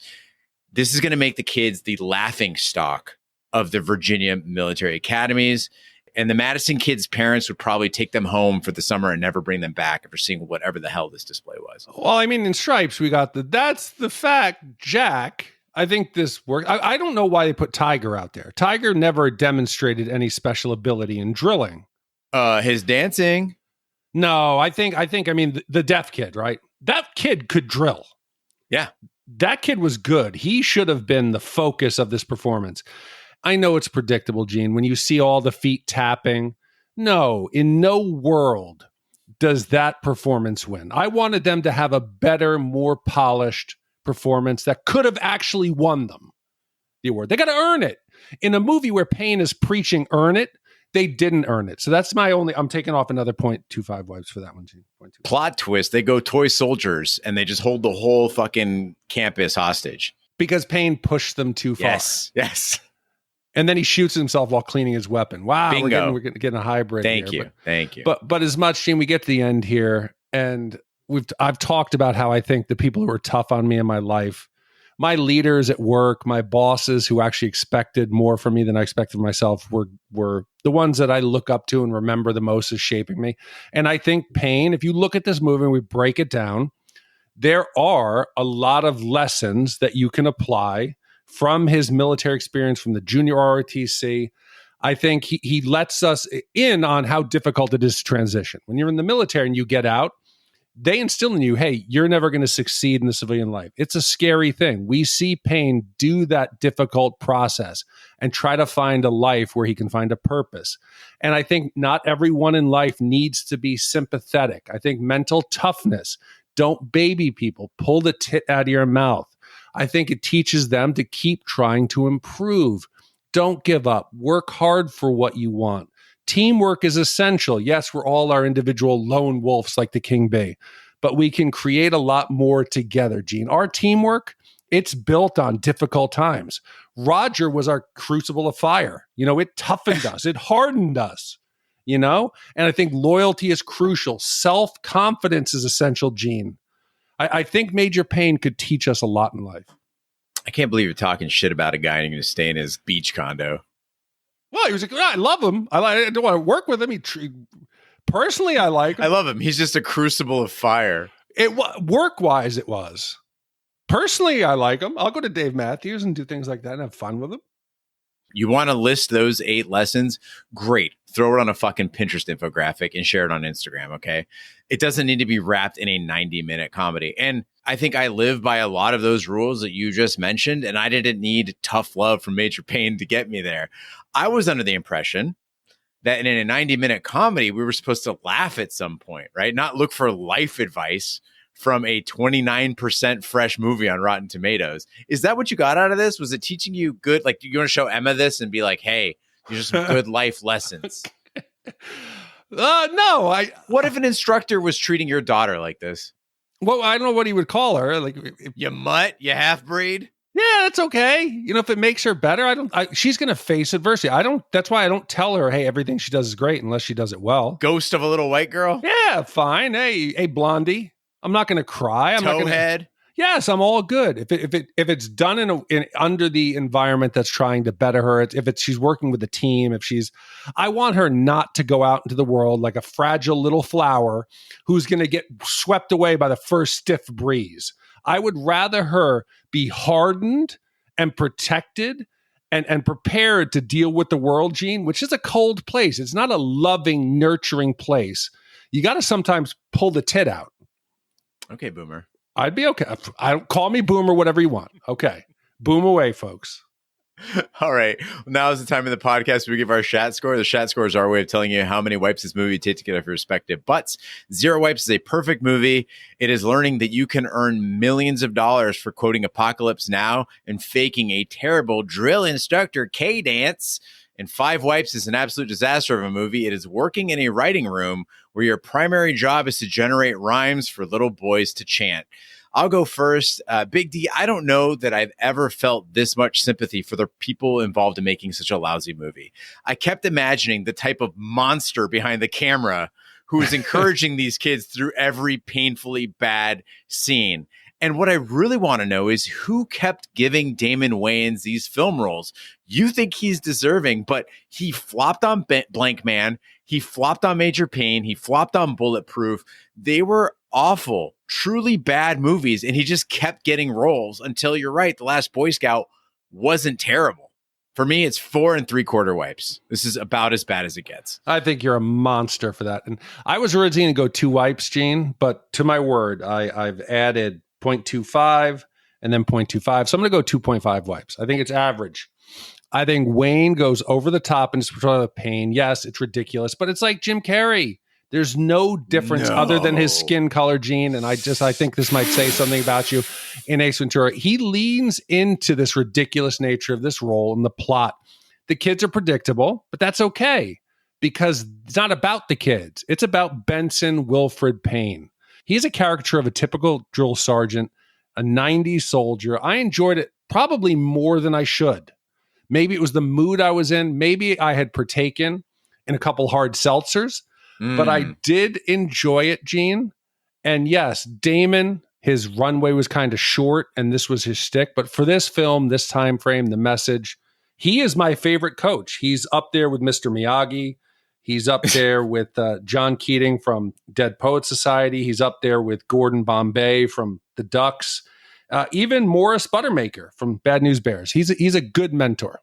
This is going to make the kids the laughing stock of the Virginia military academies. And the Madison kids' parents would probably take them home for the summer and never bring them back after seeing whatever the hell this display was. Well, I mean, in Stripes, we got that's the fact, Jack. I think this worked. I don't know why they put Tiger out there. Tiger never demonstrated any special ability in drilling. His dancing. No, I mean, the deaf kid, right? That kid could drill. Yeah. That kid was good. He should have been the focus of this performance. I know it's predictable, Gene, when you see all the feet tapping. No, in no world does that performance win. I wanted them to have a better, more polished performance that could have actually won them the award. They got to earn it. In a movie where Payne is preaching earn it, they didn't earn it. So that's my only, I'm taking off another 0.25 wipes for that one, Gene. Plot twist, they go toy soldiers and they just hold the whole fucking campus hostage. Because Payne pushed them too far. Yes. And then he shoots himself while cleaning his weapon. Wow, Bingo. we're getting a hybrid. Thank here. you. But as much, Gene, we get to the end here, and I've talked about how I think the people who were tough on me in my life, my leaders at work, my bosses who actually expected more from me than I expected myself, were the ones that I look up to and remember the most as shaping me. And I think Payne, if you look at this movie and we break it down, there are a lot of lessons that you can apply from his military experience from the junior ROTC. I think he lets us in on how difficult it is to transition. When you're in the military and you get out, they instill in you, hey, you're never going to succeed in the civilian life. It's a scary thing. We see Payne do that difficult process and try to find a life where he can find a purpose. And I think not everyone in life needs to be sympathetic. I think mental toughness, don't baby people, pull the tit out of your mouth. I think it teaches them to keep trying to improve. Don't give up. Work hard for what you want. Teamwork is essential. Yes, we're all our individual lone wolves like the King Bee, but we can create a lot more together, Gene. Our teamwork, it's built on difficult times. Roger was our crucible of fire. It toughened us. It hardened us, And I think loyalty is crucial. Self-confidence is essential, Gene. I think Major Payne could teach us a lot in life. I can't believe you're talking shit about a guy and you're going to stay in his beach condo. Well, he was like, I love him. I don't want to work with him. Personally, I like him. I love him. He's just a crucible of fire. Work-wise, it was. Personally, I like him. I'll go to Dave Matthews and do things like that and have fun with him. You want to list those 8 lessons? Great. Throw it on a fucking Pinterest infographic and share it on Instagram, okay? It doesn't need to be wrapped in a 90-minute comedy. And I think I live by a lot of those rules that you just mentioned, and I didn't need tough love from Major Payne to get me there. I was under the impression that in a 90-minute comedy, we were supposed to laugh at some point, right? Not look for life advice from a 29% fresh movie on Rotten Tomatoes. Is that what you got out of this? Was it teaching you good? Like, you want to show Emma this and be like, hey, these are some good life lessons? No. What if an instructor was treating your daughter like this? Well, I don't know what he would call her. Like, you mutt, you half-breed. Yeah, that's okay. If it makes her better, she's going to face adversity. That's why I don't tell her, hey, everything she does is great unless she does it well. Ghost of a little white girl? Yeah, fine. Hey, blondie. I'm not going to cry. I'm not going to. Yes, I'm all good. If it's done in under the environment that's trying to better her, if she's working with a team, I want her not to go out into the world like a fragile little flower who's going to get swept away by the first stiff breeze. I would rather her be hardened and protected and prepared to deal with the world, Gene, which is a cold place. It's not a loving, nurturing place. You got to sometimes pull the tit out. Okay, Boomer. I'd be okay. Call me Boomer, whatever you want. Okay. Boom away, folks. All right. Now is the time of the podcast where we give our Shat score. The Shat score is our way of telling you how many wipes this movie would take to get off your respective butts. 0 wipes is a perfect movie. It is learning that you can earn millions of dollars for quoting Apocalypse Now and faking a terrible drill instructor K-dance. And 5 wipes is an absolute disaster of a movie. It is working in a writing room where your primary job is to generate rhymes for little boys to chant. I'll go first. Big D, I don't know that I've ever felt this much sympathy for the people involved in making such a lousy movie. I kept imagining the type of monster behind the camera who is encouraging these kids through every painfully bad scene. And what I really want to know is who kept giving Damon Wayans these film roles. You think he's deserving, but he flopped on Blank Man. He flopped on Major Payne. He flopped on Bulletproof. They were awful, truly bad movies, and he just kept getting roles until, you're right, The Last Boy Scout wasn't terrible. For me, it's 4 3/4 wipes. This is about as bad as it gets. I think you're a monster for that. And I was originally going to go 2 wipes, Gene, but to my word, I've added 0.25 and then 0.25. So I'm going to go 2.5 wipes. I think it's average. I think Wayne goes over the top in his portrayal of Payne. Yes, it's ridiculous, but it's like Jim Carrey. There's no difference other than his skin color, Gene. And I think this might say something about you in Ace Ventura. He leans into this ridiculous nature of this role and the plot. The kids are predictable, but that's okay because it's not about the kids. It's about Benson Wilfred Payne. He's a caricature of a typical drill sergeant, a 90s soldier. I enjoyed it probably more than I should. Maybe it was the mood I was in. Maybe I had partaken in a couple hard seltzers. But I did enjoy it, Gene. And yes, Damon, his runway was kind of short, and this was his shtick. But for this film, this time frame, the message, he is my favorite coach. He's up there with Mr. Miyagi. He's up there with John Keating from Dead Poets Society. He's up there with Gordon Bombay from The Ducks. Even Morris Buttermaker from Bad News Bears. He's a good mentor.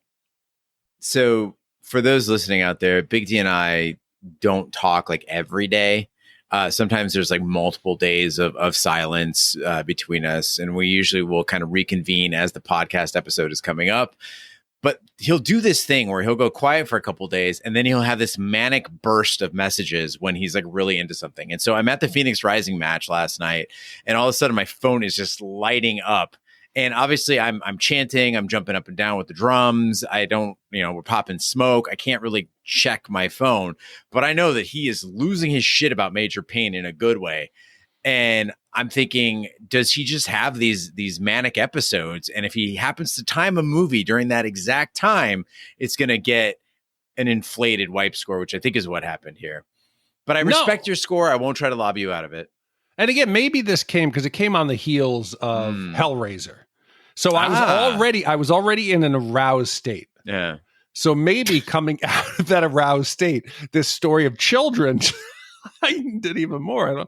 So for those listening out there, Big D and I don't talk like every day. Sometimes there's like multiple days of silence between us, and we usually will kind of reconvene as the podcast episode is coming up. But he'll do this thing where he'll go quiet for a couple days, and then he'll have this manic burst of messages when he's like really into something. And so I'm at the Phoenix Rising match last night, and all of a sudden my phone is just lighting up. And obviously I'm chanting, I'm jumping up and down with the drums. I don't, we're popping smoke. I can't really check my phone, but I know that he is losing his shit about Major Payne in a good way. And I'm thinking, does he just have these manic episodes? And if he happens to time a movie during that exact time, it's going to get an inflated wipe score, which I think is what happened here. But I respect your score. I won't try to lobby you out of it. And again, maybe this came because it came on the heels of Hellraiser. So I was already in an aroused state. Yeah. So maybe coming out of that aroused state, this story of children, I did even more.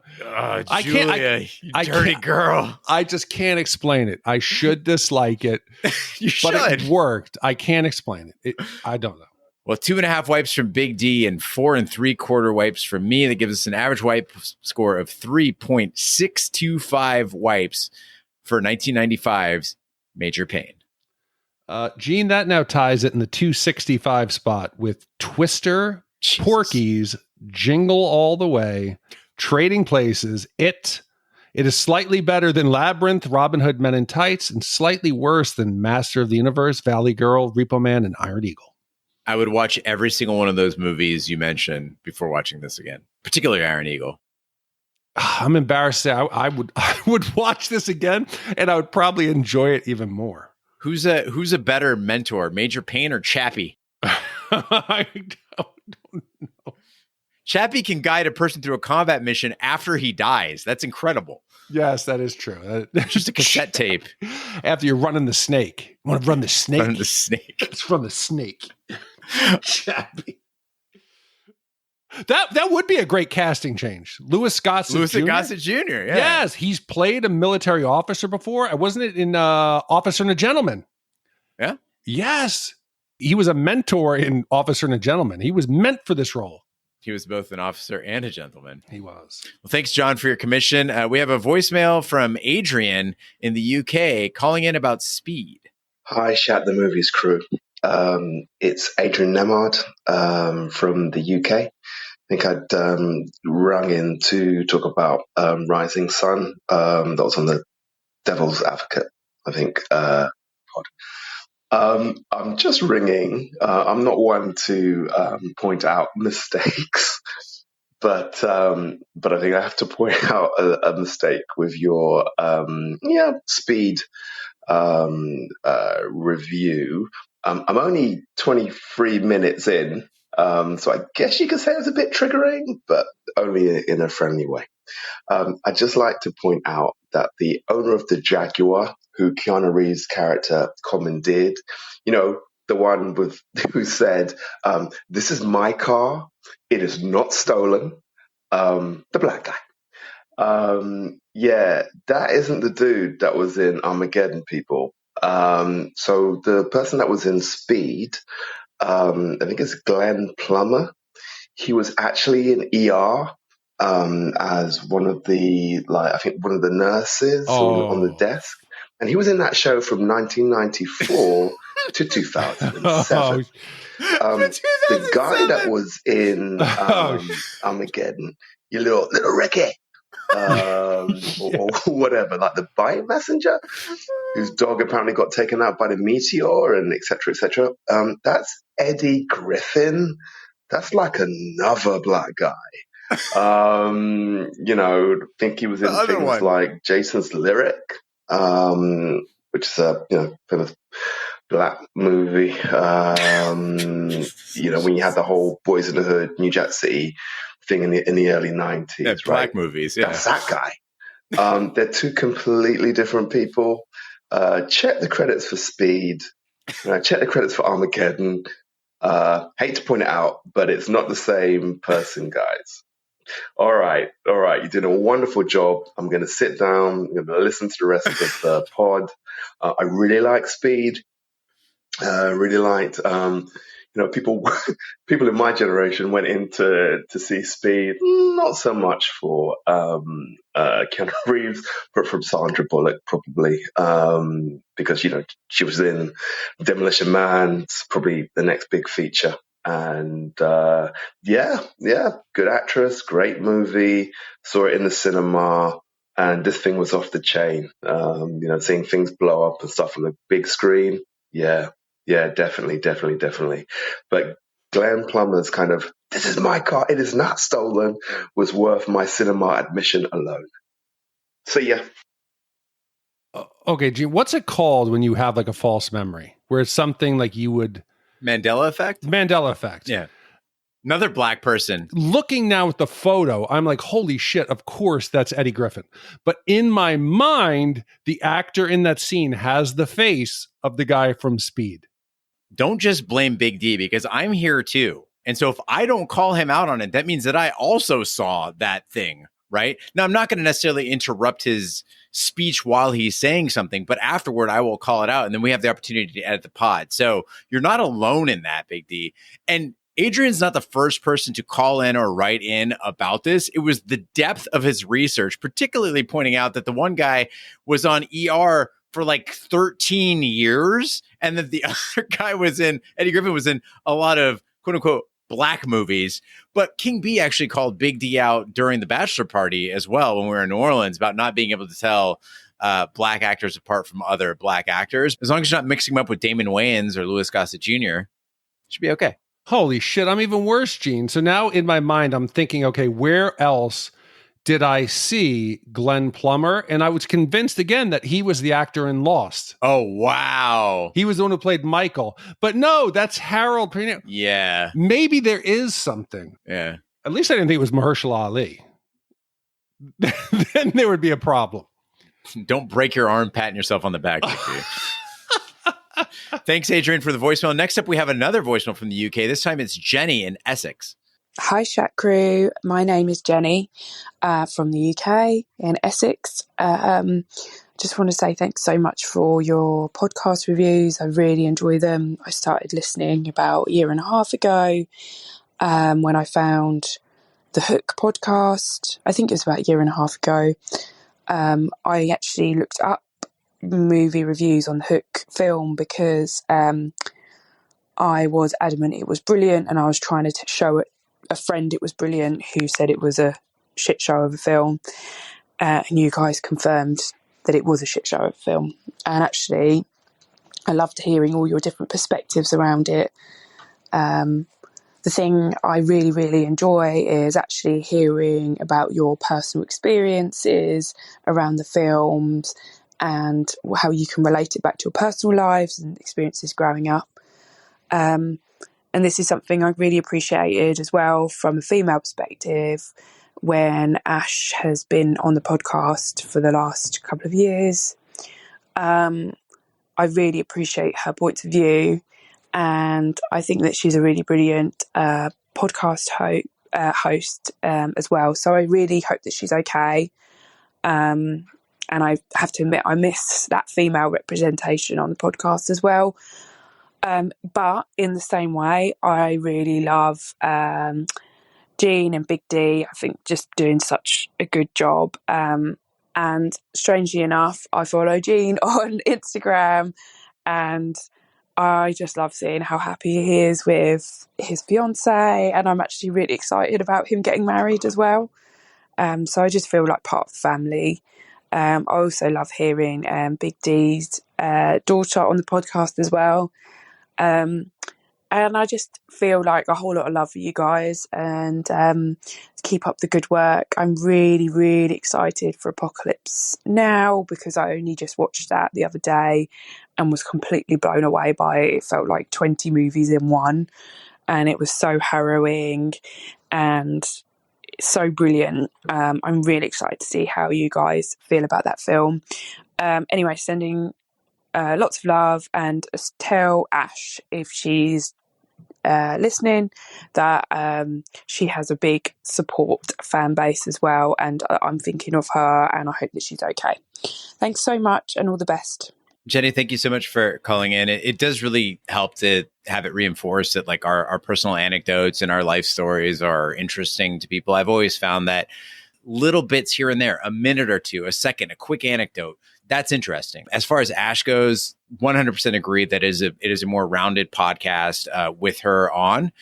Julia, you dirty girl. I just can't explain it. I should dislike it. But it worked. I can't explain it. I don't know. Well, 2.5 wipes from Big D and 4 3/4 wipes from me. That gives us an average wipe score of 3.625 wipes for 1995's Major Payne. Gene, that now ties it in the 265 spot with Twister, Jesus. Porky's, Jingle All the Way, Trading Places, It is slightly better than Labyrinth, Robin Hood Men in Tights, and slightly worse than Master of the Universe, Valley Girl, Repo Man, and Iron Eagle. I would watch every single one of those movies you mentioned before watching this again, particularly Iron Eagle. I'm embarrassed to say I would watch this again, and I would probably enjoy it even more. Who's a better mentor, Major Payne or Chappie? I don't know. Chappie can guide a person through a combat mission after he dies. That's incredible. Yes, that is true. Just a cassette tape. After you're running the snake. You want to run the snake? Run the snake. Let's run the snake. Chappie. That would be a great casting change. Louis Gossett Jr. Yeah. Yes, he's played a military officer before. Wasn't it in Officer and a Gentleman? Yeah. Yes. He was a mentor in Officer and a Gentleman. He was meant for this role. He was both an officer and a gentleman. He was. Well, thanks, John, for your commission. We have a voicemail from Adrian in the UK calling in about Speed. Hi, Shat the Movies crew. It's Adrian Nemard from the UK. I think I'd rung in to talk about Rising Sun. That was on the Devil's Advocate, I think. I'm just ringing. I'm not one to point out mistakes, but I think I have to point out a mistake with your Speed review. I'm only 23 minutes in. So I guess you could say it was a bit triggering, but only in a friendly way. I'd just like to point out that the owner of the Jaguar, who Keanu Reeves' character commandeered, the one who said, "This is my car. It is not stolen." The black guy. That isn't the dude that was in Armageddon, people. So the person that was in Speed, I think it's Glenn Plummer. He was actually in ER as one of the one of the nurses on the desk, and he was in that show from 1994 to 2007. The guy that was in Armageddon, you little Ricky, or whatever, like the bite messenger, whose dog apparently got taken out by the meteor, and et cetera, et cetera. That's Eddie Griffin. That's like another black guy. I think he was in things like Jason's Lyric, which is a famous black movie. When you had the whole Boys in the Hood, New Jack City thing in the early 90s, yeah, right? Black movies, yeah. That's that guy. They're two completely different people. Check the credits for Speed. Check the credits for Armageddon. Hate to point it out, but it's not the same person, guys. All right. You're doing a wonderful job. I'm going to sit down. I'm going to listen to the rest of the pod. I really like Speed. Really liked, people in my generation went in to see Speed, not so much for Keanu Reeves, but from Sandra Bullock, probably, because, she was in Demolition Man. It's probably the next big feature. And good actress, great movie, saw it in the cinema, and this thing was off the chain. Seeing things blow up and stuff on the big screen. Yeah, definitely. But Glenn Plummer's kind of, this is my car, it is not stolen, was worth my cinema admission alone. So yeah. Okay, Gene, what's it called when you have like a false memory? Where it's something like you would... Mandela effect? Mandela effect. Yeah. Another black person. Looking now at the photo, I'm like, holy shit, of course that's Eddie Griffin. But in my mind, the actor in that scene has the face of the guy from Speed. Don't just blame Big D, because I'm here too. And so if I don't call him out on it, that means that I also saw that thing, right? Now, I'm not going to necessarily interrupt his speech while he's saying something, but afterward I will call it out, and then we have the opportunity to edit the pod. So you're not alone in that, Big D. And Adrian's not the first person to call in or write in about this. It was the depth of his research, particularly pointing out that the one guy was on ER for like 13 years, and that the other guy Eddie Griffin was in a lot of quote unquote black movies. But King B actually called Big D out during the bachelor party as well, when we were in New Orleans, about not being able to tell black actors apart from other black actors. As long as you're not mixing them up with Damon Wayans or Louis Gossett Jr., it should be okay. Holy shit, I'm even worse, Gene. So now in my mind, I'm thinking, okay, where else did I see Glenn Plummer? And I was convinced again that he was the actor in Lost. Oh, wow. He was the one who played Michael. But no, that's Harold Perrineau. Yeah. Maybe there is something. Yeah. At least I didn't think it was Mahershala Ali. Then there would be a problem. Don't break your arm patting yourself on the back. Thanks, Adrian, for the voicemail. Next up, we have another voicemail from the UK. This time it's Jenny in Essex. Hi, Shat crew. My name is Jenny from the UK in Essex. Just want to say thanks so much for your podcast reviews. I really enjoy them. I started listening about a year and a half ago when I found the Hook podcast. I think it was about a year and a half ago. I actually looked up movie reviews on the Hook film because I was adamant it was brilliant, and I was trying to show a friend it was brilliant who said it was a shit show of a film, and you guys confirmed that it was a shit show of a film. And actually I loved hearing all your different perspectives around it. The thing I really, really enjoy is actually hearing about your personal experiences around the films and how you can relate it back to your personal lives and experiences growing up. And this is something I really appreciated as well from a female perspective when Ash has been on the podcast for the last couple of years. I really appreciate her points of view, and I think that she's a really brilliant podcast host as well. So I really hope that she's okay. And I have to admit, I miss that female representation on the podcast as well. But in the same way, I really love Gene and Big D. I think just doing such a good job. And strangely enough, I follow Gene on Instagram, and I just love seeing how happy he is with his fiance, and I'm actually really excited about him getting married as well. So I just feel like part of the family. I also love hearing Big D's daughter on the podcast as well. And I just feel like a whole lot of love for you guys, and keep up the good work. I'm really, really excited for Apocalypse Now, because I only just watched that the other day and was completely blown away by it. It felt like 20 movies in one, and it was so harrowing and so brilliant. I'm really excited to see how you guys feel about that film. Anyway, sending lots of love, and tell Ash, if she's listening, that she has a big support fan base as well, and I'm thinking of her, and I hope that she's okay. Thanks so much, and all the best. Jenny, thank you so much for calling in. It does really help to have it reinforced that like our personal anecdotes and our life stories are interesting to people. I've always found that little bits here and there, a minute or two, a second, a quick anecdote, that's interesting. As far as Ash goes, 100% agree that it is a more rounded podcast with her on,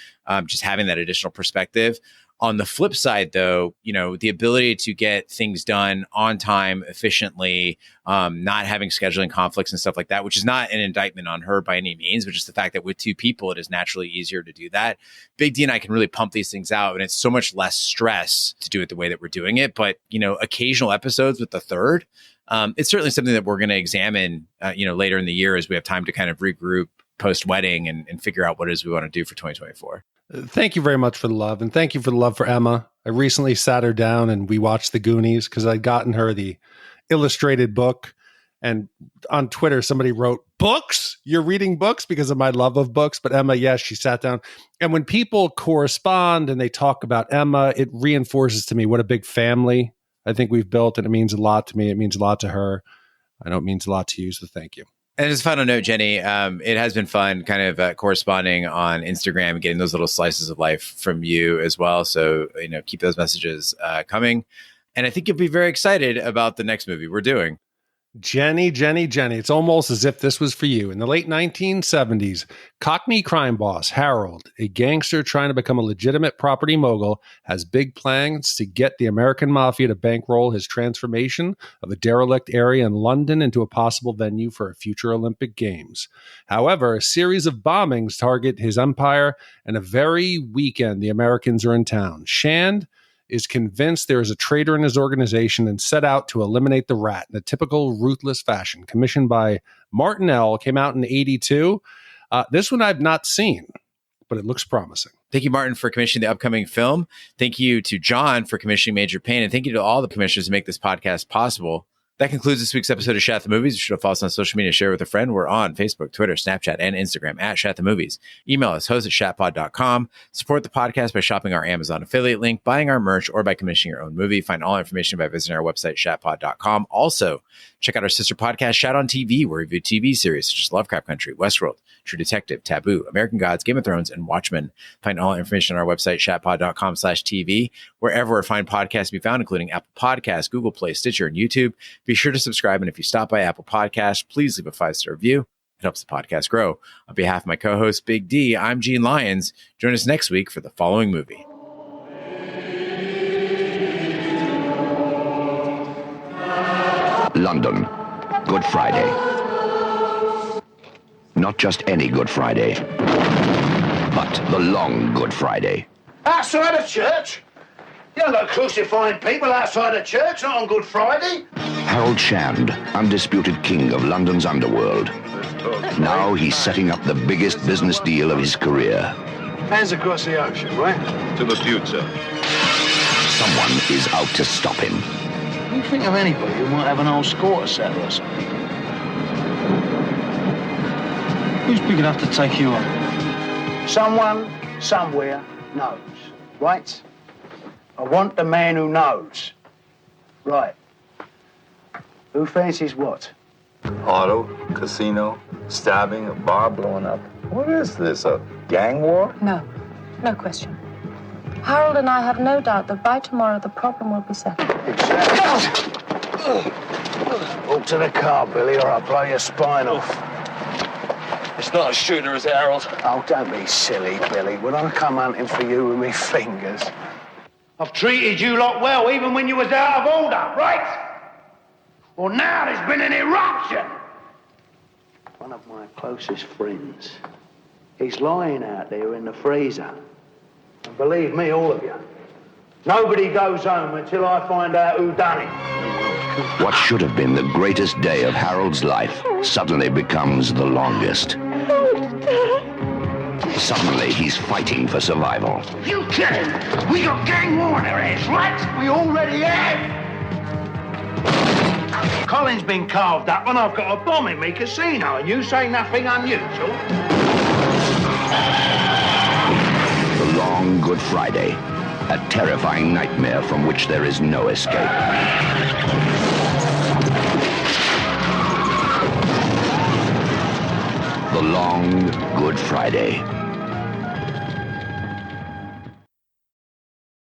just having that additional perspective. On the flip side, though, the ability to get things done on time, efficiently, not having scheduling conflicts and stuff like that, which is not an indictment on her by any means, but just the fact that with two people, it is naturally easier to do that. Big D and I can really pump these things out, and it's so much less stress to do it the way that we're doing it. But, occasional episodes with the third, it's certainly something that we're going to examine, later in the year as we have time to kind of regroup post-wedding and figure out what it is we want to do for 2024. Thank you very much for the love, and thank you for the love for Emma. I recently sat her down and we watched The Goonies because I'd gotten her the illustrated book, and on Twitter somebody wrote, "Books? You're reading books?" because of my love of books. But Emma, yes, she sat down. And when people correspond and they talk about Emma, it reinforces to me what a big family I think we've built, and it means a lot to me. It means a lot to her. I know it means a lot to you, so thank you. And as a final note, Jenny, it has been fun kind of corresponding on Instagram and getting those little slices of life from you as well. So, keep those messages coming. And I think you'll be very excited about the next movie we're doing. Jenny. It's almost as if this was for you. In the late 1970s, Cockney crime boss Harold, a gangster trying to become a legitimate property mogul, has big plans to get the American mafia to bankroll his transformation of a derelict area in London into a possible venue for a future Olympic Games. However, a series of bombings target his empire, and a very weekend the Americans are in town. Shand is convinced there is a traitor in his organization and set out to eliminate the rat in a typical ruthless fashion. Commissioned by Martin L., came out in 1982. This one I've not seen, but it looks promising. Thank you, Martin, for commissioning the upcoming film. Thank you to John for commissioning Major Payne. And thank you to all the commissioners who make this podcast possible. That concludes this week's episode of Shat the Movies. You should follow us on social media, share with a friend. We're on Facebook, Twitter, Snapchat, and Instagram at Shat the Movies. Email us, host@shatpod.com. Support the podcast by shopping our Amazon affiliate link, buying our merch, or by commissioning your own movie. Find all information by visiting our website, shatpod.com. Also, check out our sister podcast, Shat on TV, where we review TV series such as Lovecraft Country, Westworld, True Detective, Taboo, American Gods, Game of Thrones, and Watchmen. Find all information on our website, shatpod.com/TV, wherever fine podcasts be found, including Apple Podcasts, Google Play, Stitcher, and YouTube. Be sure to subscribe, and if you stop by Apple Podcasts, please leave a 5-star review. It helps the podcast grow. On behalf of my co-host, Big D, I'm Gene Lyons. Join us next week for the following movie. London, Good Friday. Not just any Good Friday, but the long Good Friday. Outside of church? You don't go crucifying people outside of church, not on Good Friday. Harold Shand, undisputed king of London's underworld. Now he's setting up the biggest business deal of his career. Hands across the ocean, right? To the future. Someone is out to stop him. You think of anybody who might have an old score to settle or something? Who's big enough to take you on? Someone, somewhere, knows, right? I want the man who knows. Right. Who fancies what? Auto, casino, stabbing, a bar blowing up. What is this, a gang war? No question. Harold and I have no doubt that by tomorrow the problem will be settled. Exactly. Walk to the car, Billy, or I'll blow your spine off. Let's not a shooter, is it, Harold? Oh, don't be silly, Billy. Would I come hunting for you with me fingers? I've treated you lot well, even when you was out of order, right? Well, now there's been an eruption. One of my closest friends. He's lying out there in the freezer. And believe me, all of you, nobody goes home until I find out who done it. What should have been the greatest day of Harold's life suddenly becomes the longest. Suddenly, he's fighting for survival. You kidding? We got gang war on our hands, right? We already have. Colin's been carved up and I've got a bomb in me casino and you say nothing unusual. The long Good Friday, a terrifying nightmare from which there is no escape. The long Good Friday.